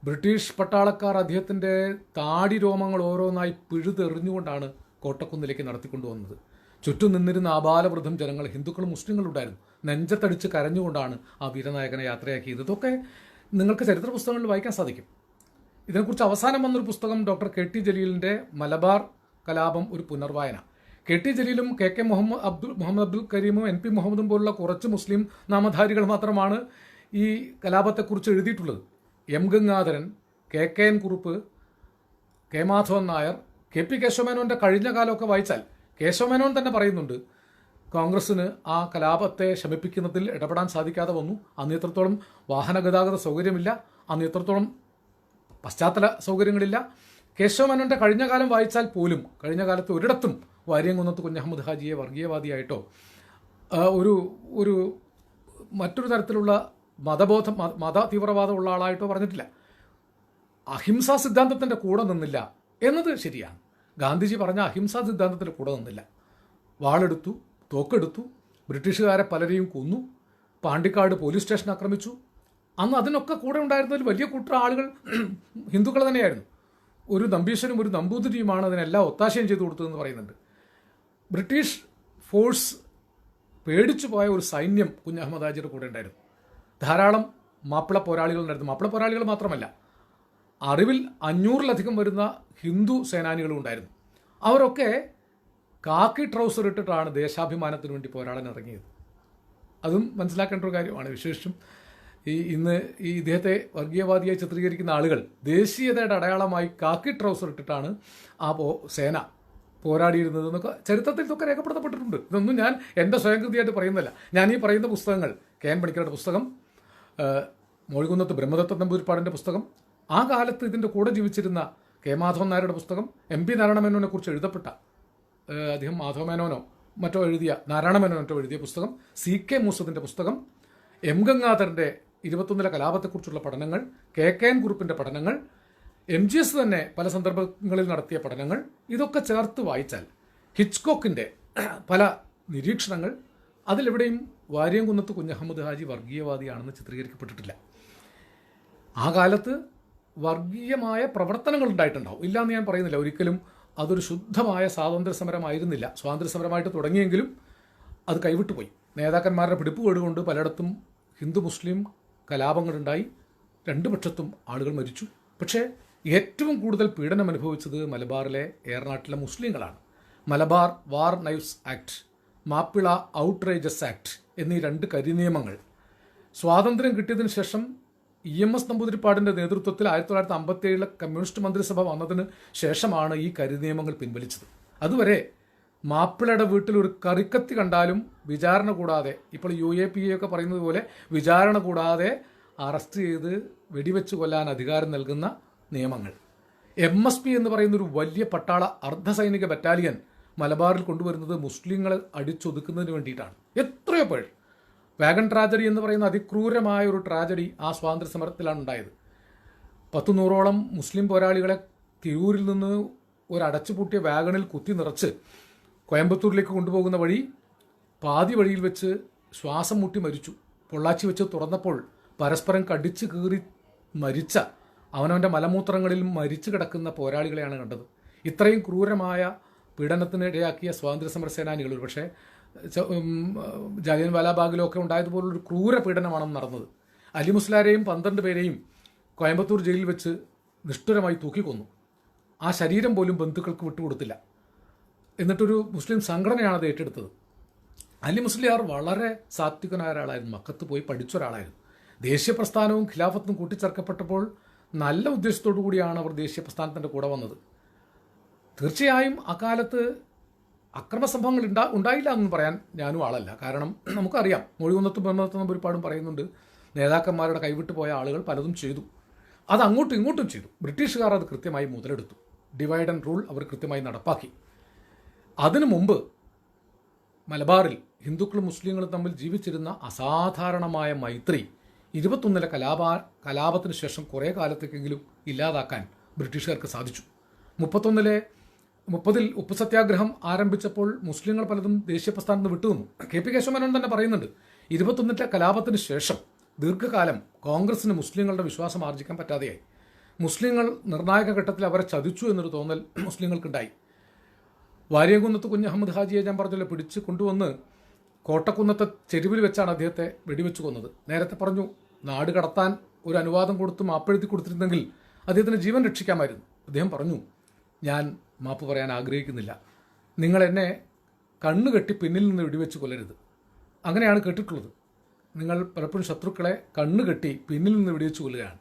ബ്രിട്ടീഷ് പട്ടാളക്കാർ അദ്ദേഹത്തിൻ്റെ താടി രോമങ്ങൾ ഓരോന്നായി പിഴുതെറിഞ്ഞുകൊണ്ടാണ് കോട്ടക്കുന്നിലേക്ക് നടത്തിക്കൊണ്ടുവന്നത്. ചുറ്റും നിന്നിരുന്ന ആബാലവൃദ്ധം ജനങ്ങൾ, ഹിന്ദുക്കളും മുസ്ലിങ്ങളും ഉണ്ടായിരുന്നു. നെഞ്ചത്തടിച്ച് കരഞ്ഞുകൊണ്ടാണ് ആ വീരനായകനെ യാത്രയാക്കിയത്. ഇതൊക്കെ നിങ്ങൾക്ക് ചരിത്ര പുസ്തകങ്ങളിൽ വായിക്കാൻ സാധിക്കും. ഇതിനെക്കുറിച്ച് അവസാനം വന്നൊരു പുസ്തകം ഡോക്ടർ KT ജലീലിൻ്റെ മലബാർ കലാപം ഒരു പുനർവായന. KT ജലീലും KK Muhammad Abdul കരീമും NP മുഹമ്മദും പോലുള്ള കുറച്ച് മുസ്ലിം നാമധാരികൾ മാത്രമാണ് ഈ കലാപത്തെക്കുറിച്ച് എഴുതിയിട്ടുള്ളത്. M Gangadharan, KN Kurup, K Madhavan Nair, KP കേശവമേനോൻ്റെ കഴിഞ്ഞ കാലമൊക്കെ വായിച്ചാൽ കേശവമേനോൻ തന്നെ പറയുന്നുണ്ട്, കോൺഗ്രസ്സിന് ആ കലാപത്തെ ശമിപ്പിക്കുന്നതിൽ ഇടപെടാൻ സാധിക്കാതെ വന്നു. അന്ന് ഇത്രത്തോളം വാഹന ഗതാഗത സൗകര്യമില്ല, അന്ന് ഇത്രത്തോളം പശ്ചാത്തല സൗകര്യങ്ങളില്ല. കേശവ മേനോൻ്റെ കഴിഞ്ഞ കാലം വായിച്ചാൽ പോലും കഴിഞ്ഞ കാലത്ത് ഒരിടത്തും വാര്യംകുന്നത്ത് കുഞ്ഞഹമ്മദ് ഹാജിയെ വർഗീയവാദിയായിട്ടോ ഒരു ഒരു മറ്റൊരു തരത്തിലുള്ള മത തീവ്രവാദമുള്ള ആളായിട്ടോ പറഞ്ഞിട്ടില്ല. അഹിംസാ സിദ്ധാന്തത്തിൻ്റെ കൂടെ നിന്നില്ല എന്നത് ശരിയാണ്. ഗാന്ധിജി പറഞ്ഞ അഹിംസാ സിദ്ധാന്തത്തിൻ്റെ കൂടെ നിന്നില്ല. വാളെടുത്തു, തോക്കെടുത്തു, ബ്രിട്ടീഷുകാരെ പലരെയും കൊന്നു, പാണ്ടിക്കാട് പോലീസ് സ്റ്റേഷൻ ആക്രമിച്ചു. അന്ന് അതിനൊക്കെ കൂടെ ഉണ്ടായിരുന്നതിൽ വലിയ കൂട്ടം ആളുകൾ ഹിന്ദുക്കൾ തന്നെയായിരുന്നു. ഒരു നമ്പീശനും ഒരു നമ്പൂതിരിയുമാണ് അതിനെല്ലാം ഒത്താശയം ചെയ്തു കൊടുത്തതെന്ന് പറയുന്നുണ്ട്. ബ്രിട്ടീഷ് ഫോഴ്സ് പേടിച്ചു പോയ ഒരു സൈന്യം കുഞ്ഞഹമ്മദ് ഹാജിയുടെ കൂടെ ഉണ്ടായിരുന്നു. ധാരാളം മാപ്പിള പോരാളികൾ ഉണ്ടായിരുന്നു. മാപ്പിള പോരാളികൾ മാത്രമല്ല, അറിവിൽ 500-ലധികം വരുന്ന ഹിന്ദു സേനാനികളും ഉണ്ടായിരുന്നു. അവരൊക്കെ കാക്കി ട്രൗസർ ഇട്ടിട്ടാണ് ദേശാഭിമാനത്തിന് വേണ്ടി പോരാടാൻ ഇറങ്ങിയത്. അതും മനസ്സിലാക്കേണ്ട ഒരു കാര്യമാണ്. വിശേഷിച്ചും ഇന്ന് ഇദ്ദേഹത്തെ വർഗീയവാദിയായി ചിത്രീകരിക്കുന്ന ആളുകൾ ദേശീയതയുടെ അടയാളമായി കാക്കി ട്രൗസർ ഇട്ടിട്ടാണ് ആ സേന പോരാടിയിരുന്നത് എന്നൊക്കെ ചരിത്രത്തിൽ ഇതൊക്കെ രേഖപ്പെടുത്തപ്പെട്ടിട്ടുണ്ട്. ഇതൊന്നും ഞാൻ എൻ്റെ സ്വയംകൃതിയായിട്ട് പറയുന്നില്ല. ഞാൻ ഈ പറയുന്ന പുസ്തകങ്ങൾ KN പണിക്കരുടെ പുസ്തകം, മോഴികുന്നത്ത് ബ്രഹ്മദത്ത നമ്പൂതിരിപ്പാടിൻ്റെ പുസ്തകം, ആ കാലത്ത് ഇതിൻ്റെ കൂടെ ജീവിച്ചിരുന്ന മാധവൻ നായരുടെ പുസ്തകം, MP നാരായണമേനോനെ കുറിച്ച് എഴുതപ്പെട്ട അദ്ദേഹം മാധവമേനോനോ മറ്റോ എഴുതിയ നാരായണമേനോനോ എഴുതിയ പുസ്തകം, CK മൂസത്തിൻ്റെ പുസ്തകം, M ഗംഗാധരൻ്റെ 21 കലാപത്തെക്കുറിച്ചുള്ള പഠനങ്ങൾ, KN കുറുപ്പിൻ്റെ പഠനങ്ങൾ, MGS തന്നെ പല സന്ദർഭങ്ങളിൽ നടത്തിയ പഠനങ്ങൾ, ഇതൊക്കെ ചേർത്ത് വായിച്ചാൽ ഹിച്ച്കോക്കിൻ്റെ പല നിരീക്ഷണങ്ങൾ, അതിലെവിടെയും വാര്യംകുന്നത്ത് കുഞ്ഞഹമ്മദ് ഹാജി വർഗീയവാദിയാണെന്ന് ചിത്രീകരിക്കപ്പെട്ടിട്ടില്ല. ആ കാലത്ത് വർഗീയമായ പ്രവർത്തനങ്ങൾ ഉണ്ടായിട്ടുണ്ടാവും, ഇല്ലയെന്ന് ഞാൻ പറയുന്നില്ല. ഒരിക്കലും അതൊരു ശുദ്ധമായ സ്വാതന്ത്ര്യ സമരമായിരുന്നില്ല. സ്വാതന്ത്ര്യ സമരമായിട്ട് തുടങ്ങിയെങ്കിലും അത് കൈവിട്ടുപോയി. നേതാക്കന്മാരുടെ പിടിപ്പുകേട് കൊണ്ട് പലയിടത്തും ഹിന്ദു മുസ്ലിം കലാപങ്ങളുണ്ടായി, രണ്ടു പക്ഷത്തും ആളുകൾ മരിച്ചു. പക്ഷേ ഏറ്റവും കൂടുതൽ പീഡനം അനുഭവിച്ചത് മലബാറിലെ ഏറനാട്ടിലെ മുസ്ലിങ്ങളാണ്. Malabar war knives act, Mappila outrages act എന്നീ 2 കരിനിയമങ്ങൾ സ്വാതന്ത്ര്യം കിട്ടിയതിന് ശേഷം EMS നമ്പൂതിരിപ്പാടിൻ്റെ നേതൃത്വത്തിൽ 1957 കമ്മ്യൂണിസ്റ്റ് മന്ത്രിസഭ വന്നതിന് ശേഷമാണ് ഈ കരിനിയമങ്ങൾ പിൻവലിച്ചത്. അതുവരെ മാപ്പിളയുടെ വീട്ടിൽ ഒരു കറിക്കത്തി കണ്ടാലും വിചാരണ കൂടാതെ, ഇപ്പോൾ UAPA ഒക്കെ പറയുന്നത് പോലെ വിചാരണ കൂടാതെ അറസ്റ്റ് ചെയ്ത് വെടിവെച്ച് കൊല്ലാൻ അധികാരം നൽകുന്ന നിയമങ്ങൾ. MSP എന്ന് പറയുന്ന ഒരു വലിയ പട്ടാള അർദ്ധസൈനിക ബറ്റാലിയൻ മലബാറിൽ കൊണ്ടുവരുന്നത് മുസ്ലിങ്ങളെ അടിച്ചൊതുക്കുന്നതിന് വേണ്ടിയിട്ടാണ്. എത്രയോ പേർ, വാഗൺ ട്രാജഡി എന്ന് പറയുന്ന അതിക്രൂരമായ ഒരു ട്രാജഡി ആ സ്വാതന്ത്ര്യ സമരത്തിലാണ് ഉണ്ടായത്. 100-100ഓളം മുസ്ലിം പോരാളികളെ തിരൂരിൽ നിന്ന് ഒരു അടച്ചുപൂട്ടിയ വാഗണിൽ കുത്തി നിറച്ച് കോയമ്പത്തൂരിലേക്ക് കൊണ്ടുപോകുന്ന വഴി പാതി വഴിയിൽ വെച്ച് ശ്വാസം മുട്ടി മരിച്ചു. പൊള്ളാച്ചി വെച്ച് തുറന്നപ്പോൾ പരസ്പരം കടിച്ചു കീറി മരിച്ച, അവനവൻ്റെ മലമൂത്രങ്ങളിൽ മരിച്ചു കിടക്കുന്ന പോരാളികളെയാണ് കണ്ടത്. ഇത്രയും ക്രൂരമായ പീഡനത്തിനിടയാക്കിയ സ്വാതന്ത്ര്യ സമര സേനാനികൾ, ഒരു പക്ഷേ ജാലിയൻ വാലാബാഗിലൊക്കെ ഉണ്ടായതുപോലൊരു ക്രൂര പീഡനമാണ് നടന്നത്. അലി മുസ്ലാരെയും 12 പേരെയും കോയമ്പത്തൂർ ജയിലിൽ വെച്ച് നിഷ്ഠുരമായി തൂക്കിക്കൊന്നു. ആ ശരീരം പോലും ബന്ധുക്കൾക്ക് വിട്ടുകൊടുത്തില്ല. എന്നിട്ടൊരു മുസ്ലിം സംഘടനയാണ് അത് ഏറ്റെടുത്തത്. അലി മുസ്ലിയാർ വളരെ സാത്വികനായ ഒരാളായിരുന്നു, മക്കത്ത് പോയി പഠിച്ച ഒരാളായിരുന്നു. ദേശീയ പ്രസ്ഥാനവും ഖിലാഫത്തും കൂട്ടിച്ചേർക്കപ്പെട്ടപ്പോൾ നല്ല ഉദ്ദേശത്തോടു കൂടിയാണ് അവർ ദേശീയ പ്രസ്ഥാനത്തിൻ്റെ കൂടെ വന്നത്. തീർച്ചയായും അക്കാലത്ത് അക്രമസംഭവങ്ങൾ ഉണ്ടായില്ല എന്ന് പറയാൻ ഞാനും ആളല്ല. കാരണം നമുക്കറിയാം, മോഴികുന്നത്തും ബ്രഹ്മദത്ത നമ്പൂതിരിപ്പാടും പറയുന്നുണ്ട്, നേതാക്കന്മാരുടെ കൈവിട്ടു പോയ ആളുകൾ പലതും ചെയ്തു. അത് അങ്ങോട്ടും ഇങ്ങോട്ടും ചെയ്തു. ബ്രിട്ടീഷുകാർ അത് കൃത്യമായി മുതലെടുത്തു. ഡിവൈഡ് ആൻഡ് റൂൾ അവർ കൃത്യമായി നടപ്പാക്കി. അതിനു മുമ്പ് മലബാറിൽ ഹിന്ദുക്കളും മുസ്ലിങ്ങളും തമ്മിൽ ജീവിച്ചിരുന്ന അസാധാരണമായ മൈത്രി 21 കലാപത്തിന് ശേഷം കുറേ കാലത്തേക്കെങ്കിലും ഇല്ലാതാക്കാൻ ബ്രിട്ടീഷുകാർക്ക് സാധിച്ചു. 30-ൽ ഉപ്പ് സത്യാഗ്രഹം ആരംഭിച്ചപ്പോൾ മുസ്ലിങ്ങൾ പലതും ദേശീയ പ്രസ്ഥാനത്ത് വിട്ടുനിന്നു. KP കേശവമേനോൻ തന്നെ പറയുന്നുണ്ട്, 21 കലാപത്തിന് ശേഷം ദീർഘകാലം കോൺഗ്രസിന് മുസ്ലിങ്ങളുടെ വിശ്വാസം ആർജിക്കാൻ പറ്റാതെയായി. മുസ്ലിങ്ങൾ നിർണായക ഘട്ടത്തിൽ അവരെ ചതിച്ചു എന്നൊരു തോന്നൽ മുസ്ലിങ്ങൾക്കുണ്ടായി. വാര്യംകുന്നത്ത് കുഞ്ഞഹമ്മദ് ഹാജിയെ ഞാൻ പറഞ്ഞല്ലോ പിടിച്ച് കൊണ്ടുവന്ന് കോട്ടക്കുന്നത്തെ ചെരുവിൽ വെച്ചാണ് അദ്ദേഹത്തെ വെടിവെച്ച് കൊന്നത്. നേരത്തെ പറഞ്ഞു, നാട് കടത്താൻ ഒരു അനുവാദം കൊടുത്ത് മാപ്പെഴുതി കൊടുത്തിരുന്നെങ്കിൽ അദ്ദേഹത്തിന് ജീവൻ രക്ഷിക്കാമായിരുന്നു. അദ്ദേഹം പറഞ്ഞു, ഞാൻ മാപ്പ് പറയാൻ ആഗ്രഹിക്കുന്നില്ല, നിങ്ങൾ എന്നെ കണ്ണുകെട്ടി പിന്നിൽ നിന്ന് വെടിവെച്ച് കൊല്ലരുത്. അങ്ങനെയാണ് കേട്ടിട്ടുള്ളത്. നിങ്ങൾ പലപ്പോഴും ശത്രുക്കളെ കണ്ണുകെട്ടി പിന്നിൽ നിന്ന് വെടിവെച്ച് കൊല്ലുകയാണ്.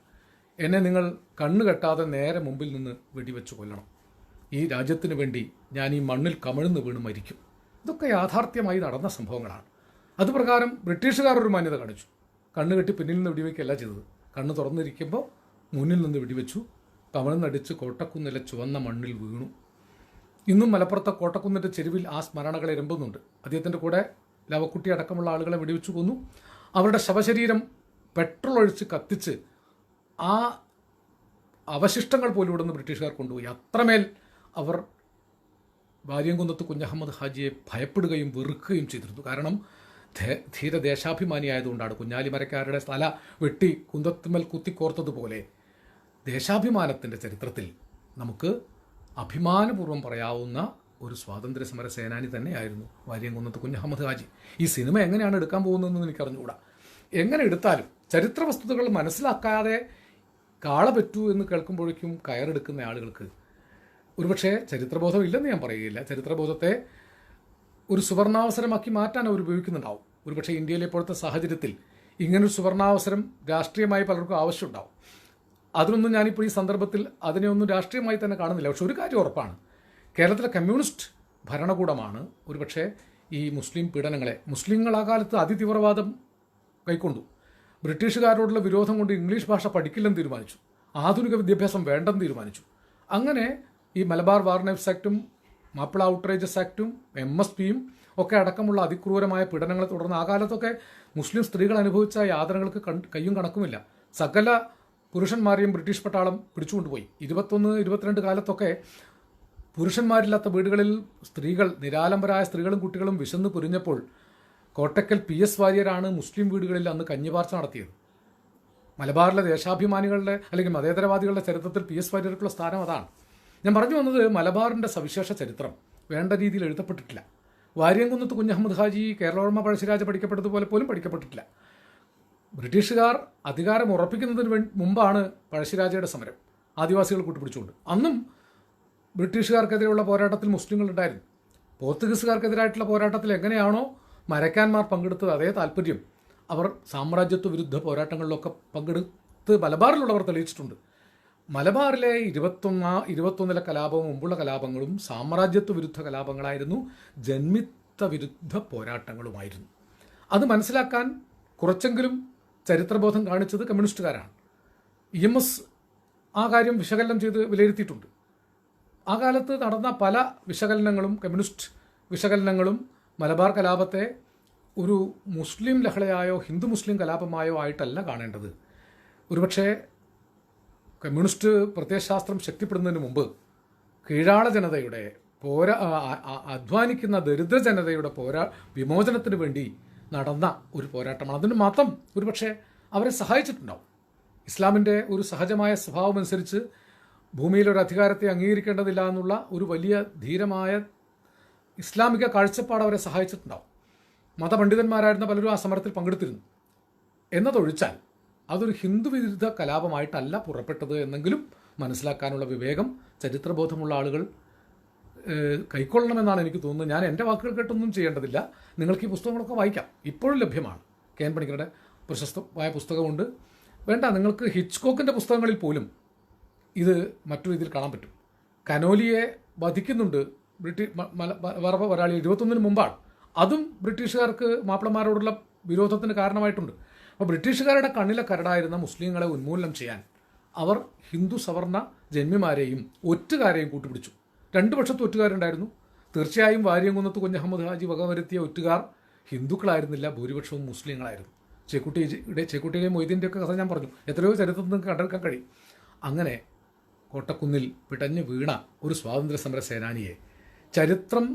എന്നെ നിങ്ങൾ കണ്ണുകെട്ടാതെ നേരെ മുമ്പിൽ നിന്ന് വെടിവെച്ച് കൊല്ലണം. ഈ രാജ്യത്തിന് വേണ്ടി ഞാൻ ഈ മണ്ണിൽ കമിഴ്ന്ന് വീണ് മരിക്കും. ഇതൊക്കെ യാഥാർത്ഥ്യമായി നടന്ന സംഭവങ്ങളാണ്. അതുപ്രകാരം ബ്രിട്ടീഷുകാർ ഒരു മാന്യത കാണിച്ചു. കണ്ണുകെട്ടി പിന്നിൽ നിന്ന് വെടിവെക്കുകയല്ല ചെയ്തത്. കണ്ണ് തുറന്നിരിക്കുമ്പോൾ മുന്നിൽ നിന്ന് വെടിവെച്ചു. കമിഴ്ന്നടിച്ച് കോട്ടക്കുന്നിലെ ചുവന്ന മണ്ണിൽ വീണു. ഇന്നും മലപ്പുറത്തെ കോട്ടക്കുന്നിൻ്റെ ചെരുവിൽ ആ സ്മരണകൾ ഇരമ്പുന്നുണ്ട്. അദ്ദേഹത്തിൻ്റെ കൂടെ ലവക്കുട്ടി അടക്കമുള്ള ആളുകളെ വെടിവെച്ചു കൊന്നു. അവരുടെ ശവശരീരം പെട്രോൾ ഒഴിച്ച് കത്തിച്ച് ആ അവശിഷ്ടങ്ങൾ പോലും ഇവിടുന്ന് ബ്രിട്ടീഷുകാർ കൊണ്ടുപോയി. അത്രമേൽ അവർ വാര്യംകുന്നത്ത് കുഞ്ഞഹമ്മദ് ഹാജിയെ ഭയപ്പെടുകയും വെറുക്കുകയും ചെയ്തിരുന്നു. കാരണം ധീര ദേശാഭിമാനിയായതുകൊണ്ടാണ്. കുഞ്ഞാലിമരക്കാരുടെ തല വെട്ടി കുന്തത്തുമേൽ കുത്തിക്കോർത്തതുപോലെ ദേശാഭിമാനത്തിൻ്റെ ചരിത്രത്തിൽ നമുക്ക് അഭിമാനപൂർവ്വം പറയാവുന്ന ഒരു സ്വാതന്ത്ര്യ സമര സേനാനി തന്നെയായിരുന്നു വാര്യംകുന്നത്ത് കുഞ്ഞഹമ്മദ് ഹാജി. ഈ സിനിമ എങ്ങനെയാണ് എടുക്കാൻ പോകുന്നതെന്ന് എനിക്കറിഞ്ഞുകൂടാ. എങ്ങനെ എടുത്താലും ചരിത്ര വസ്തുതകൾ മനസ്സിലാക്കാതെ കാള പറ്റൂ എന്ന് കേൾക്കുമ്പോഴേക്കും കയറെടുക്കുന്ന ആളുകൾക്ക് ഒരുപക്ഷെ ചരിത്രബോധം ഇല്ലെന്ന് ഞാൻ പറയുകയില്ല. ചരിത്രബോധത്തെ ഒരു സുവർണാവസരമാക്കി മാറ്റാൻ അവർ ഉപയോഗിക്കുന്നുണ്ടാവും. ഒരുപക്ഷെ ഇന്ത്യയിലെ ഇപ്പോഴത്തെ സാഹചര്യത്തിൽ ഇങ്ങനൊരു സുവർണാവസരം രാഷ്ട്രീയമായി പലർക്കും ആവശ്യമുണ്ടാവും. അതിനൊന്നും ഞാനിപ്പോൾ ഈ സന്ദർഭത്തിൽ അതിനെയൊന്നും രാഷ്ട്രീയമായി തന്നെ കാണുന്നില്ല. പക്ഷെ ഒരു കാര്യം ഉറപ്പാണ്, കേരളത്തിലെ കമ്മ്യൂണിസ്റ്റ് ഭരണകൂടമാണ് ഒരുപക്ഷെ ഈ മുസ്ലിം പീഡനങ്ങളെ, മുസ്ലിങ്ങൾ ആ കാലത്ത് അതിതീവ്രവാദം കൈക്കൊണ്ടു. ബ്രിട്ടീഷുകാരോടുള്ള വിരോധം കൊണ്ട് ഇംഗ്ലീഷ് ഭാഷ പഠിക്കില്ലെന്ന് തീരുമാനിച്ചു. ആധുനിക വിദ്യാഭ്യാസം വേണ്ടെന്ന് തീരുമാനിച്ചു. അങ്ങനെ ഈ മലബാർ വാർനൈഫ്സ് ആക്റ്റും മാപ്പിള ഔട്ട്റേജസ് ആക്റ്റും MSPയും ഒക്കെ അടക്കമുള്ള അതിക്രൂരമായ പീഡനങ്ങളെ തുടർന്ന് ആ കാലത്തൊക്കെ മുസ്ലിം സ്ത്രീകൾ അനുഭവിച്ച യാതനകൾക്ക് കയ്യും കണക്കുമില്ല. സകല പുരുഷന്മാരെയും ബ്രിട്ടീഷ് പട്ടാളം പിടിച്ചുകൊണ്ടുപോയി. 21-22 കാലത്തൊക്കെ പുരുഷന്മാരില്ലാത്ത വീടുകളിൽ സ്ത്രീകൾ, നിരാലംബരായ സ്ത്രീകളും കുട്ടികളും വിശന്ന് പൊരിഞ്ഞപ്പോൾ കോട്ടക്കൽ PS വാര്യരാണ് മുസ്ലിം വീടുകളിൽ അന്ന് കഞ്ഞിപാർച്ച നടത്തിയത്. മലബാറിലെ ദേശാഭിമാനികളുടെ അല്ലെങ്കിൽ മതേതരവാദികളുടെ ചരിത്രത്തിൽ PS വാര്യർക്കുള്ള സ്ഥാനം അതാണ്. ഞാൻ പറഞ്ഞു വന്നത്, മലബാറിൻ്റെ സവിശേഷ ചരിത്രം വേണ്ട രീതിയിൽ എഴുതപ്പെട്ടിട്ടില്ല. വാര്യംകുന്നത്ത് കുഞ്ഞഹമ്മദ് ഹാജി കേരളവർമ്മ പഴശ്ശിരാജ പഠിക്കപ്പെട്ടതുപോലെ പോലും പഠിക്കപ്പെട്ടിട്ടില്ല. ബ്രിട്ടീഷുകാർ അധികാരം ഉറപ്പിക്കുന്നതിന് മുമ്പാണ് പഴശ്ശിരാജയുടെ സമരം, ആദിവാസികൾ കൂട്ടുപിടിച്ചുകൊണ്ട്. അന്നും ബ്രിട്ടീഷുകാർക്കെതിരെയുള്ള പോരാട്ടത്തിൽ മുസ്ലിങ്ങളുണ്ടായിരുന്നു. പോർത്തുഗീസുകാർക്കെതിരായിട്ടുള്ള പോരാട്ടത്തിൽ എങ്ങനെയാണോ മരക്കാന്മാർ പങ്കെടുത്തത്, അതേ താല്പര്യം അവർ സാമ്രാജ്യത്വ വിരുദ്ധ പോരാട്ടങ്ങളിലൊക്കെ പങ്കെടുത്ത് മലബാറിലുള്ളവർ തെളിയിച്ചിട്ടുണ്ട്. മലബാറിലെ 21 കലാപവും മുമ്പുള്ള കലാപങ്ങളും സാമ്രാജ്യത്വ വിരുദ്ധ കലാപങ്ങളായിരുന്നു, ജന്മിത്ത വിരുദ്ധ പോരാട്ടങ്ങളുമായിരുന്നു. അത് മനസ്സിലാക്കാൻ കുറച്ചെങ്കിലും ചരിത്രബോധം കാണിച്ചത് കമ്മ്യൂണിസ്റ്റുകാരാണ്. EMS ആ കാര്യം വിശകലനം ചെയ്ത് വിലയിരുത്തിയിട്ടുണ്ട്. ആ കാലത്ത് നടന്ന പല വിശകലനങ്ങളും, കമ്മ്യൂണിസ്റ്റ് വിശകലനങ്ങളും മലബാർ കലാപത്തെ ഒരു മുസ്ലിം ലഹളയായോ ഹിന്ദു മുസ്ലിം കലാപമായോ ആയിട്ടല്ല കാണേണ്ടത്. ഒരുപക്ഷെ കമ്മ്യൂണിസ്റ്റ് പ്രത്യയശാസ്ത്രം ശക്തിപ്പെടുന്നതിന് മുമ്പ് കീഴാള ജനതയുടെ അധ്വാനിക്കുന്ന ദരിദ്ര ജനതയുടെ വിമോചനത്തിന് വേണ്ടി നടന്ന ഒരു പോരാട്ടമാണ്. അതിന് മാത്രം ഒരുപക്ഷെ അവരെ സഹായിച്ചിട്ടുണ്ടാവും. ഇസ്ലാമിൻ്റെ ഒരു സഹജമായ സ്വഭാവം അനുസരിച്ച് ഭൂമിയിലൊരു അധികാരത്തെ അംഗീകരിക്കേണ്ടതില്ല എന്നുള്ള ഒരു വലിയ ധീരമായ ഇസ്ലാമിക കാഴ്ചപ്പാട് അവരെ സഹായിച്ചിട്ടുണ്ടാവും. മതപണ്ഡിതന്മാരായിരുന്ന പലരും ആ സമരത്തിൽ പങ്കെടുത്തിരുന്നു. എന്നതൊഴിച്ചാൽ അതൊരു ഹിന്ദു വിരുദ്ധ കലാപമായിട്ടല്ല പുറപ്പെട്ടത് എന്നെങ്കിലും മനസ്സിലാക്കാനുള്ള വിവേകം ചരിത്രബോധമുള്ള ആളുകൾ കൈക്കൊള്ളണമെന്നാണ് എനിക്ക് തോന്നുന്നത്. ഞാൻ എൻ്റെ വാക്കുകൾ കേട്ടൊന്നും ചെയ്യേണ്ടതില്ല. നിങ്ങൾക്ക് ഈ പുസ്തകങ്ങളൊക്കെ വായിക്കാം, ഇപ്പോഴും ലഭ്യമാണ്. KN പണിക്കരുടെ പ്രശസ്തമായ പുസ്തകമുണ്ട്. വേണ്ട, നിങ്ങൾക്ക് ഹിച്ച്കോക്കിൻ്റെ പുസ്തകങ്ങളിൽ പോലും ഇത് മറ്റൊരു രീതിയിൽ കാണാൻ പറ്റും. കനോലിയെ വധിക്കുന്നുണ്ട് ഒരാളി 21 മുമ്പാണ്. അതും ബ്രിട്ടീഷുകാർക്ക് മാപ്പിളമാരോടുള്ള വിരോധത്തിന് കാരണമായിട്ടുണ്ട്. അപ്പോൾ ബ്രിട്ടീഷുകാരുടെ കണ്ണിലെ കരടായിരുന്ന മുസ്ലിങ്ങളെ ഉന്മൂലനം ചെയ്യാൻ അവർ ഹിന്ദു സവർണ ജന്മിമാരെയും ഒറ്റുകാരെയും കൂട്ടുപിടിച്ചു. രണ്ടു പക്ഷത്ത് ഒറ്റുകാരുണ്ടായിരുന്നു. തീർച്ചയായും വാര്യംകുന്നത്ത് കുഞ്ഞഹമ്മദ് ഹാജി വകവരുത്തിയ ഒറ്റുകാർ ഹിന്ദുക്കളായിരുന്നില്ല, ഭൂരിപക്ഷവും മുസ്ലിങ്ങളായിരുന്നു. ചേക്കുട്ടിയുടെയും മൊയ്തീൻ്റെയൊക്കെ കഥ ഞാൻ പറഞ്ഞു, എത്രയോ ചരിത്രത്തിൽ നിന്ന് കണ്ടെടുക്കാൻ കഴിയും. അങ്ങനെ കോട്ടക്കുന്നിൽ പിടഞ്ഞു വീണ ഒരു സ്വാതന്ത്ര്യ സമര സേനാനിയെ ചരിത്രം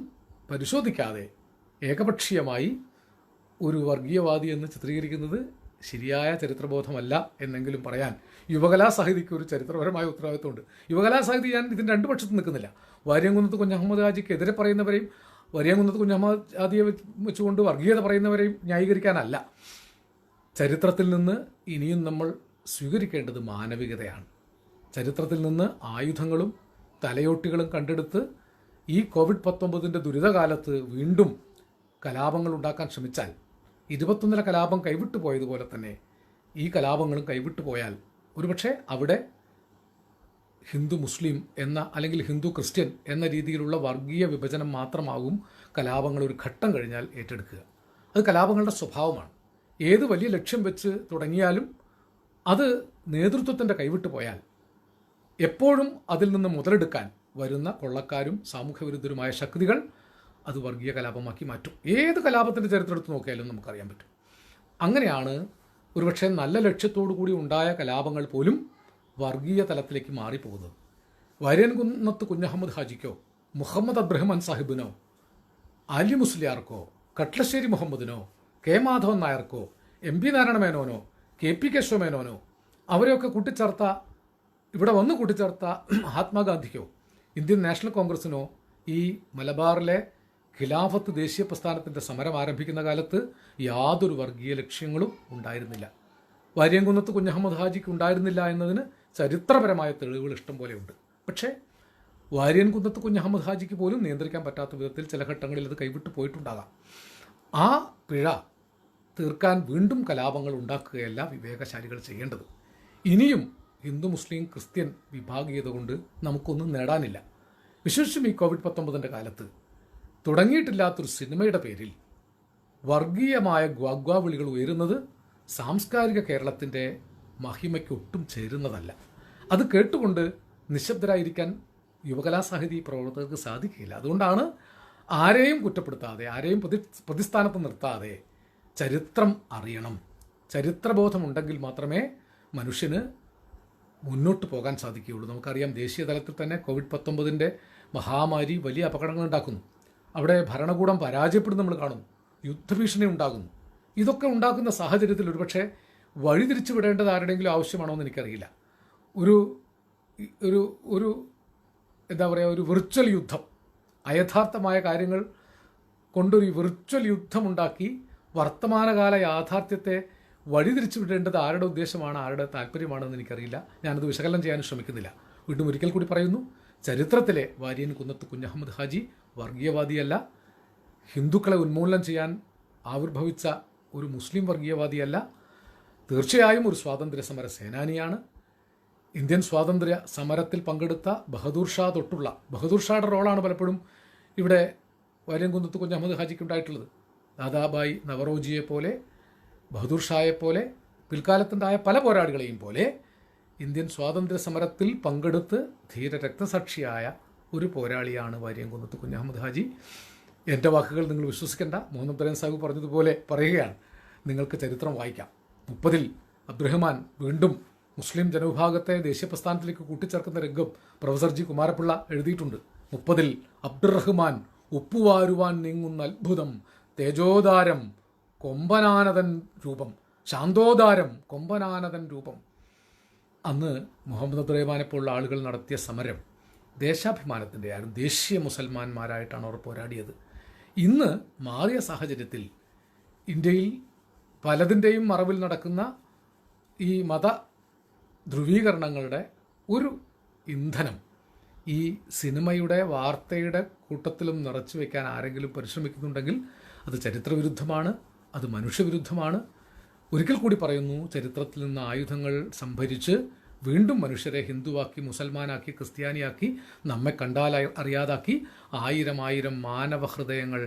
പരിശോധിക്കാതെ ഏകപക്ഷീയമായി ഒരു വർഗീയവാദി എന്ന് ചിത്രീകരിക്കുന്നത് ശരിയായ ചരിത്രബോധമല്ല എന്നെങ്കിലും പറയാൻ യുവകലാസാഹിതിക്ക് ഒരു ചരിത്രപരമായ ഉത്തരവാദിത്വമുണ്ട്. യുവകലാസാഹിതി ഞാൻ ഇതിന് രണ്ടു പക്ഷത്ത് നിൽക്കുന്നില്ല. വാര്യംകുന്നത്ത് കുഞ്ഞഹമ്മദ് ഹാജിക്ക് എതിരെ പറയുന്നവരെയും വാര്യംകുന്നത്ത് കുഞ്ഞഹമ്മദ് ഹാജിയെ വെച്ചുകൊണ്ട് വർഗീയത പറയുന്നവരെയും ന്യായീകരിക്കാനല്ല. ചരിത്രത്തിൽ നിന്ന് ഇനിയും നമ്മൾ സ്വീകരിക്കേണ്ടത് മാനവികതയാണ്. ചരിത്രത്തിൽ നിന്ന് ആയുധങ്ങളും തലയോട്ടികളും കണ്ടെടുത്ത് ഈ COVID-19 ദുരിതകാലത്ത് വീണ്ടും കലാപങ്ങൾ ഉണ്ടാക്കാൻ ശ്രമിച്ചാൽ 21 കലാപം കൈവിട്ടു പോയതുപോലെ തന്നെ ഈ കലാപങ്ങളും കൈവിട്ടു പോയാൽ ഒരുപക്ഷെ അവിടെ ഹിന്ദു മുസ്ലിം എന്ന അല്ലെങ്കിൽ ഹിന്ദു ക്രിസ്ത്യൻ എന്ന രീതിയിലുള്ള വർഗീയ വിഭജനം മാത്രമാകും കലാപങ്ങൾ ഒരു ഘട്ടം കഴിഞ്ഞാൽ ഏറ്റെടുക്കുക. അത് കലാപങ്ങളുടെ സ്വഭാവമാണ്. ഏത് വലിയ ലക്ഷ്യം വെച്ച് തുടങ്ങിയാലും അത് നേതൃത്വത്തിൻ്റെ കൈവിട്ടു പോയാൽ എപ്പോഴും അതിൽ നിന്ന് മുതലെടുക്കാൻ വരുന്ന കൊള്ളക്കാരും സാമൂഹ്യവിരുദ്ധരുമായ ശക്തികൾ അത് വർഗീയ കലാപമാക്കി മാറ്റും. ഏത് കലാപത്തിൻ്റെ ചരിത്രം എടുത്ത് നോക്കിയാലും നമുക്കറിയാൻ പറ്റും. അങ്ങനെയാണ് ഒരുപക്ഷെ നല്ല ലക്ഷ്യത്തോടു കൂടി ഉണ്ടായ കലാപങ്ങൾ പോലും വർഗീയ തലത്തിലേക്ക് മാറിപ്പോകുന്നത്. വാര്യൻകുന്നത്ത് കുഞ്ഞഹമ്മദ് ഹാജിക്കോ മുഹമ്മദ് അബ്രഹ്മാൻ സാഹിബിനോ അലി മുസ്ലിയാർക്കോ കട്ലശ്ശേരി മുഹമ്മദിനോ കെ മാധവൻ നായർക്കോ എം പി നാരായണ മേനോനോ കെ പി കേശവ മേനോനോ അവരെയൊക്കെ കൂട്ടിച്ചേർത്ത ഇവിടെ വന്ന് കൂട്ടിച്ചേർത്ത മഹാത്മാഗാന്ധിക്കോ ഇന്ത്യൻ നാഷണൽ കോൺഗ്രസിനോ ഈ മലബാറിലെ ഖിലാഫത്ത് ദേശീയ പ്രസ്ഥാനത്തിൻ്റെ സമരം ആരംഭിക്കുന്ന കാലത്ത് യാതൊരു വർഗീയ ലക്ഷ്യങ്ങളും ഉണ്ടായിരുന്നില്ല. വാര്യംകുന്നത്ത് കുഞ്ഞഹമ്മദ് ഹാജിക്ക് ഉണ്ടായിരുന്നില്ല എന്നതിന് ചരിത്രപരമായ തെളിവുകൾ ഇഷ്ടം പോലെയുണ്ട്. പക്ഷേ വാര്യൻകുന്നത്ത് കുഞ്ഞഹമ്മദ് ഹാജിക്ക് പോലും നിയന്ത്രിക്കാൻ പറ്റാത്ത വിധത്തിൽ ചില ഘട്ടങ്ങളിൽ അത് കൈവിട്ട് പോയിട്ടുണ്ടാകാം. ആ പിഴ തീർക്കാൻ വീണ്ടും കലാപങ്ങൾ ഉണ്ടാക്കുകയല്ല വിവേകശാലികൾ ചെയ്യേണ്ടത്. ഇനിയും ഹിന്ദു മുസ്ലിം ക്രിസ്ത്യൻ വിഭാഗീയത കൊണ്ട് നമുക്കൊന്നും നേടാനില്ല. വിശേഷിച്ചും ഈ കോവിഡ്-19 കാലത്ത് തുടങ്ങിയിട്ടില്ലാത്തൊരു സിനിമയുടെ പേരിൽ വർഗീയമായ ഗ്വാഗ്വാവിളികൾ ഉയരുന്നത് സാംസ്കാരിക കേരളത്തിൻ്റെ മഹിമയ്ക്ക് ഒട്ടും ചേരുന്നതല്ല. അത് കേട്ടുകൊണ്ട് നിശബ്ദരായിരിക്കാൻ യുവകലാസാഹിതി പ്രവർത്തകർക്ക് സാധിക്കില്ല. അതുകൊണ്ടാണ് ആരെയും കുറ്റപ്പെടുത്താതെ ആരെയും പ്രതിസ്ഥാനത്ത് നിർത്താതെ ചരിത്രം അറിയണം. ചരിത്രബോധമുണ്ടെങ്കിൽ മാത്രമേ മനുഷ്യന് മുന്നോട്ട് പോകാൻ സാധിക്കുകയുള്ളൂ. നമുക്കറിയാം, ദേശീയ തലത്തിൽ തന്നെ കോവിഡ്-19 മഹാമാരി വലിയ അപകടങ്ങൾ ഉണ്ടാക്കുന്നു. അവിടെ ഭരണകൂടം പരാജയപ്പെടുന്ന നമ്മൾ കാണുന്നു. യുദ്ധഭീഷണി ഉണ്ടാകുന്നു. ഇതൊക്കെ ഉണ്ടാക്കുന്ന സാഹചര്യത്തിൽ ഒരുപക്ഷെ വഴിതിരിച്ചു വിടേണ്ടത് ആരുടെയെങ്കിലും ആവശ്യമാണോ എന്ന് എനിക്കറിയില്ല. ഒരു ഒരു ഒരു എന്താ പറയുക, ഒരു വിർച്വൽ യുദ്ധം, അയഥാർത്ഥമായ കാര്യങ്ങൾ കൊണ്ടൊരു വിർച്വൽ യുദ്ധമുണ്ടാക്കി വർത്തമാനകാല യാഥാർത്ഥ്യത്തെ വഴിതിരിച്ചു വിടേണ്ടത് ആരുടെ ഉദ്ദേശമാണ്, ആരുടെ താല്പര്യമാണെന്ന് എനിക്കറിയില്ല. ഞാനത് വിശകലനം ചെയ്യാൻ ശ്രമിക്കുന്നില്ല. വീണ്ടും ഒരിക്കൽ കൂടി പറയുന്നു, ചരിത്രത്തിലെ വാര്യൻകുന്നത്ത് കുഞ്ഞഹമ്മദ് ഹാജി വർഗീയവാദിയല്ല. ഹിന്ദുക്കളെ ഉന്മൂലനം ചെയ്യാൻ ആവിർഭവിച്ച ഒരു മുസ്ലിം വർഗീയവാദിയല്ല. തീർച്ചയായും ഒരു സ്വാതന്ത്ര്യ സമര സേനാനിയാണ്. ഇന്ത്യൻ സ്വാതന്ത്ര്യ സമരത്തിൽ പങ്കെടുത്ത ബഹദൂർ ഷാ തൊട്ടുള്ള ബഹദൂർ ഷായുടെ റോളാണ് പലപ്പോഴും ഇവിടെ വാര്യൻകുന്നത്ത് കുഞ്ഞഹമ്മദ് ഹാജിക്ക് ഉണ്ടായിട്ടുള്ളത്. ദാദാബായി നവറോജിയെ പോലെ, ബഹദൂർ ഷായെപ്പോലെ, പിൽക്കാലത്തുണ്ടായ പല പോരാളികളെയും പോലെ ഇന്ത്യൻ സ്വാതന്ത്ര്യ സമരത്തിൽ പങ്കെടുത്ത് ധീര രക്തസാക്ഷിയായ ഒരു പോരാളിയാണ് വാര്യൻകുന്നത്ത് കുഞ്ഞഹമ്മദ് ഹാജി. എൻ്റെ വാക്കുകൾ നിങ്ങൾ വിശ്വസിക്കേണ്ട. മുഹമ്മദ് ബരൻ സാഹിബ് പറഞ്ഞതുപോലെ പറയുകയാണ്, നിങ്ങൾക്ക് ചരിത്രം വായിക്കാം. 30-ൽ അബ്ദുറഹ്മാൻ വീണ്ടും മുസ്ലിം ജനവിഭാഗത്തെ ദേശീയ പ്രസ്ഥാനത്തിലേക്ക് കൂട്ടിച്ചേർക്കുന്ന രംഗം പ്രൊഫസർ ജി കുമാരപിള്ള എഴുതിയിട്ടുണ്ട്. 30-ൽ അബ്ദുറഹ്മാൻ ഉപ്പുവാരുവാൻ നീങ്ങുന്ന അത്ഭുതം, തേജോദാരം കൊമ്പനാനതൻ രൂപം, ശാന്തോദാരം കൊമ്പനാനതൻ രൂപം. അന്ന് മുഹമ്മദ് അബ്ദുറഹ്മാനെപ്പോലുള്ള ആളുകൾ നടത്തിയ സമരം ദേശാഭിമാനത്തിൻ്റെ ആരും ദേശീയ മുസൽമാന്മാരായിട്ടാണ് അവർ പോരാടിയത്. ഇന്ന് മാറിയ സാഹചര്യത്തിൽ ഇന്ത്യയിൽ പലതിൻ്റെയും മറവിൽ നടക്കുന്ന ഈ മത ധ്രുവീകരണങ്ങളുടെ ഒരു ഇന്ധനം ഈ സിനിമയുടെ വാർത്തയുടെ കൂട്ടത്തിലും നിറച്ചു വയ്ക്കാൻ ആരെങ്കിലും പരിശ്രമിക്കുന്നുണ്ടെങ്കിൽ അത് ചരിത്രവിരുദ്ധമാണ്, അത് മനുഷ്യവിരുദ്ധമാണ്. ഒരിക്കൽ കൂടി പറയുന്നു, ചരിത്രത്തിൽ നിന്ന് ആയുധങ്ങൾ സംഭരിച്ച് വീണ്ടും മനുഷ്യരെ ഹിന്ദുവാക്കി, മുസൽമാനാക്കി, ക്രിസ്ത്യാനിയാക്കി, നമ്മെ കണ്ടാൽ അറിയാതാക്കി 1000 മാനവ ഹൃദയങ്ങൾ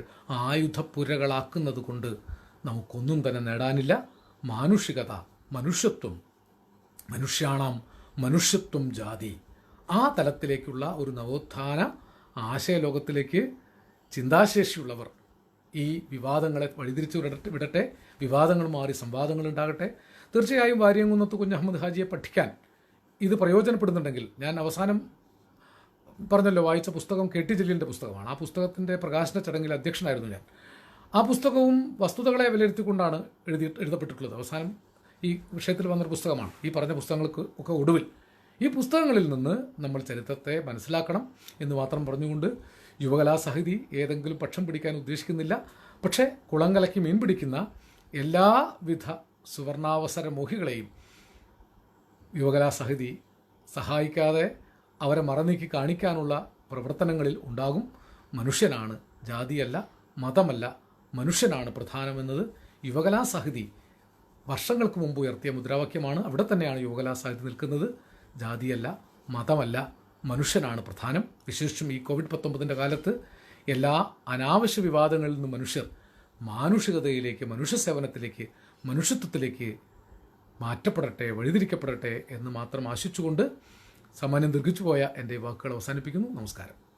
ആയുധപ്പുരകളാക്കുന്നത് കൊണ്ട് നമുക്കൊന്നും തന്നെ നേടാനില്ല. മാനുഷികത, മനുഷ്യത്വം, മനുഷ്യാണാം മനുഷ്യത്വം ജാതി, ആ തലത്തിലേക്കുള്ള ഒരു നവോത്ഥാന ആശയലോകത്തിലേക്ക് ചിന്താശേഷിയുള്ളവർ ഈ വിവാദങ്ങളെ വഴിതിരിച്ചു വിടട്ടെ. വിവാദങ്ങൾ മാറി സംവാദങ്ങൾ ഉണ്ടാകട്ടെ. തീർച്ചയായും വാര്യംകുന്നത്ത് കുഞ്ഞഹമ്മദ് ഹാജിയെ പഠിക്കാൻ ഇത് പ്രയോജനപ്പെടുന്നുണ്ടെങ്കിൽ, ഞാൻ അവസാനം പറഞ്ഞല്ലോ, വായിച്ച പുസ്തകം കെ ടി ജലീലിൻ്റെ പുസ്തകമാണ്. ആ പുസ്തകത്തിൻ്റെ പ്രകാശന ചടങ്ങിൽ അധ്യക്ഷനായിരുന്നു ഞാൻ. ആ പുസ്തകവും വസ്തുതകളെ വിലയിരുത്തിക്കൊണ്ടാണ് എഴുതപ്പെട്ടിട്ടുള്ളത്. അവസാനം ഈ വിഷയത്തിൽ വന്നൊരു പുസ്തകമാണ്. ഈ പറഞ്ഞ പുസ്തകങ്ങൾക്ക് ഒക്കെ ഒടുവിൽ ഈ പുസ്തകങ്ങളിൽ നിന്ന് നമ്മൾ ചരിത്രത്തെ മനസ്സിലാക്കണം എന്ന് മാത്രം പറഞ്ഞുകൊണ്ട് യുവകലാസാഹിതി ഏതെങ്കിലും പക്ഷം പിടിക്കാൻ ഉദ്ദേശിക്കുന്നില്ല. പക്ഷേ കുളങ്കലയ്ക്ക് മീൻ പിടിക്കുന്ന എല്ലാവിധ സുവർണാവസര മോഹികളെയും യുവകലാസാഹിതി സഹായിക്കാതെ അവരെ മറനീക്കി കാണിക്കാനുള്ള പ്രവർത്തനങ്ങളിൽ ഉണ്ടാകും. മനുഷ്യനാണ്, ജാതിയല്ല, മതമല്ല, മനുഷ്യനാണ് പ്രധാനമെന്നത് യുവകലാസാഹിതി വർഷങ്ങൾക്ക് മുമ്പ് ഉയർത്തിയ മുദ്രാവാക്യമാണ്. അവിടെ തന്നെയാണ് യുവകലാസാഹിതി നിൽക്കുന്നത്. ജാതിയല്ല, മതമല്ല, മനുഷ്യനാണ് പ്രധാനം. വിശേഷിച്ചും ഈ കോവിഡ്-19 കാലത്ത് എല്ലാ അനാവശ്യ വിവാദങ്ങളിൽ നിന്ന് മനുഷ്യർ മാനുഷികതയിലേക്ക്, മനുഷ്യസേവനത്തിലേക്ക്, മനുഷ്യത്വത്തിലേക്ക് മാറ്റപ്പെടട്ടെ, വഴിതിരിക്കപ്പെടട്ടെ എന്ന് മാത്രം ആശിച്ചുകൊണ്ട് സാമാന്യം ദീർഘിച്ചു പോയ എൻ്റെ ഈ വാക്കുകൾ അവസാനിപ്പിക്കുന്നു. നമസ്കാരം.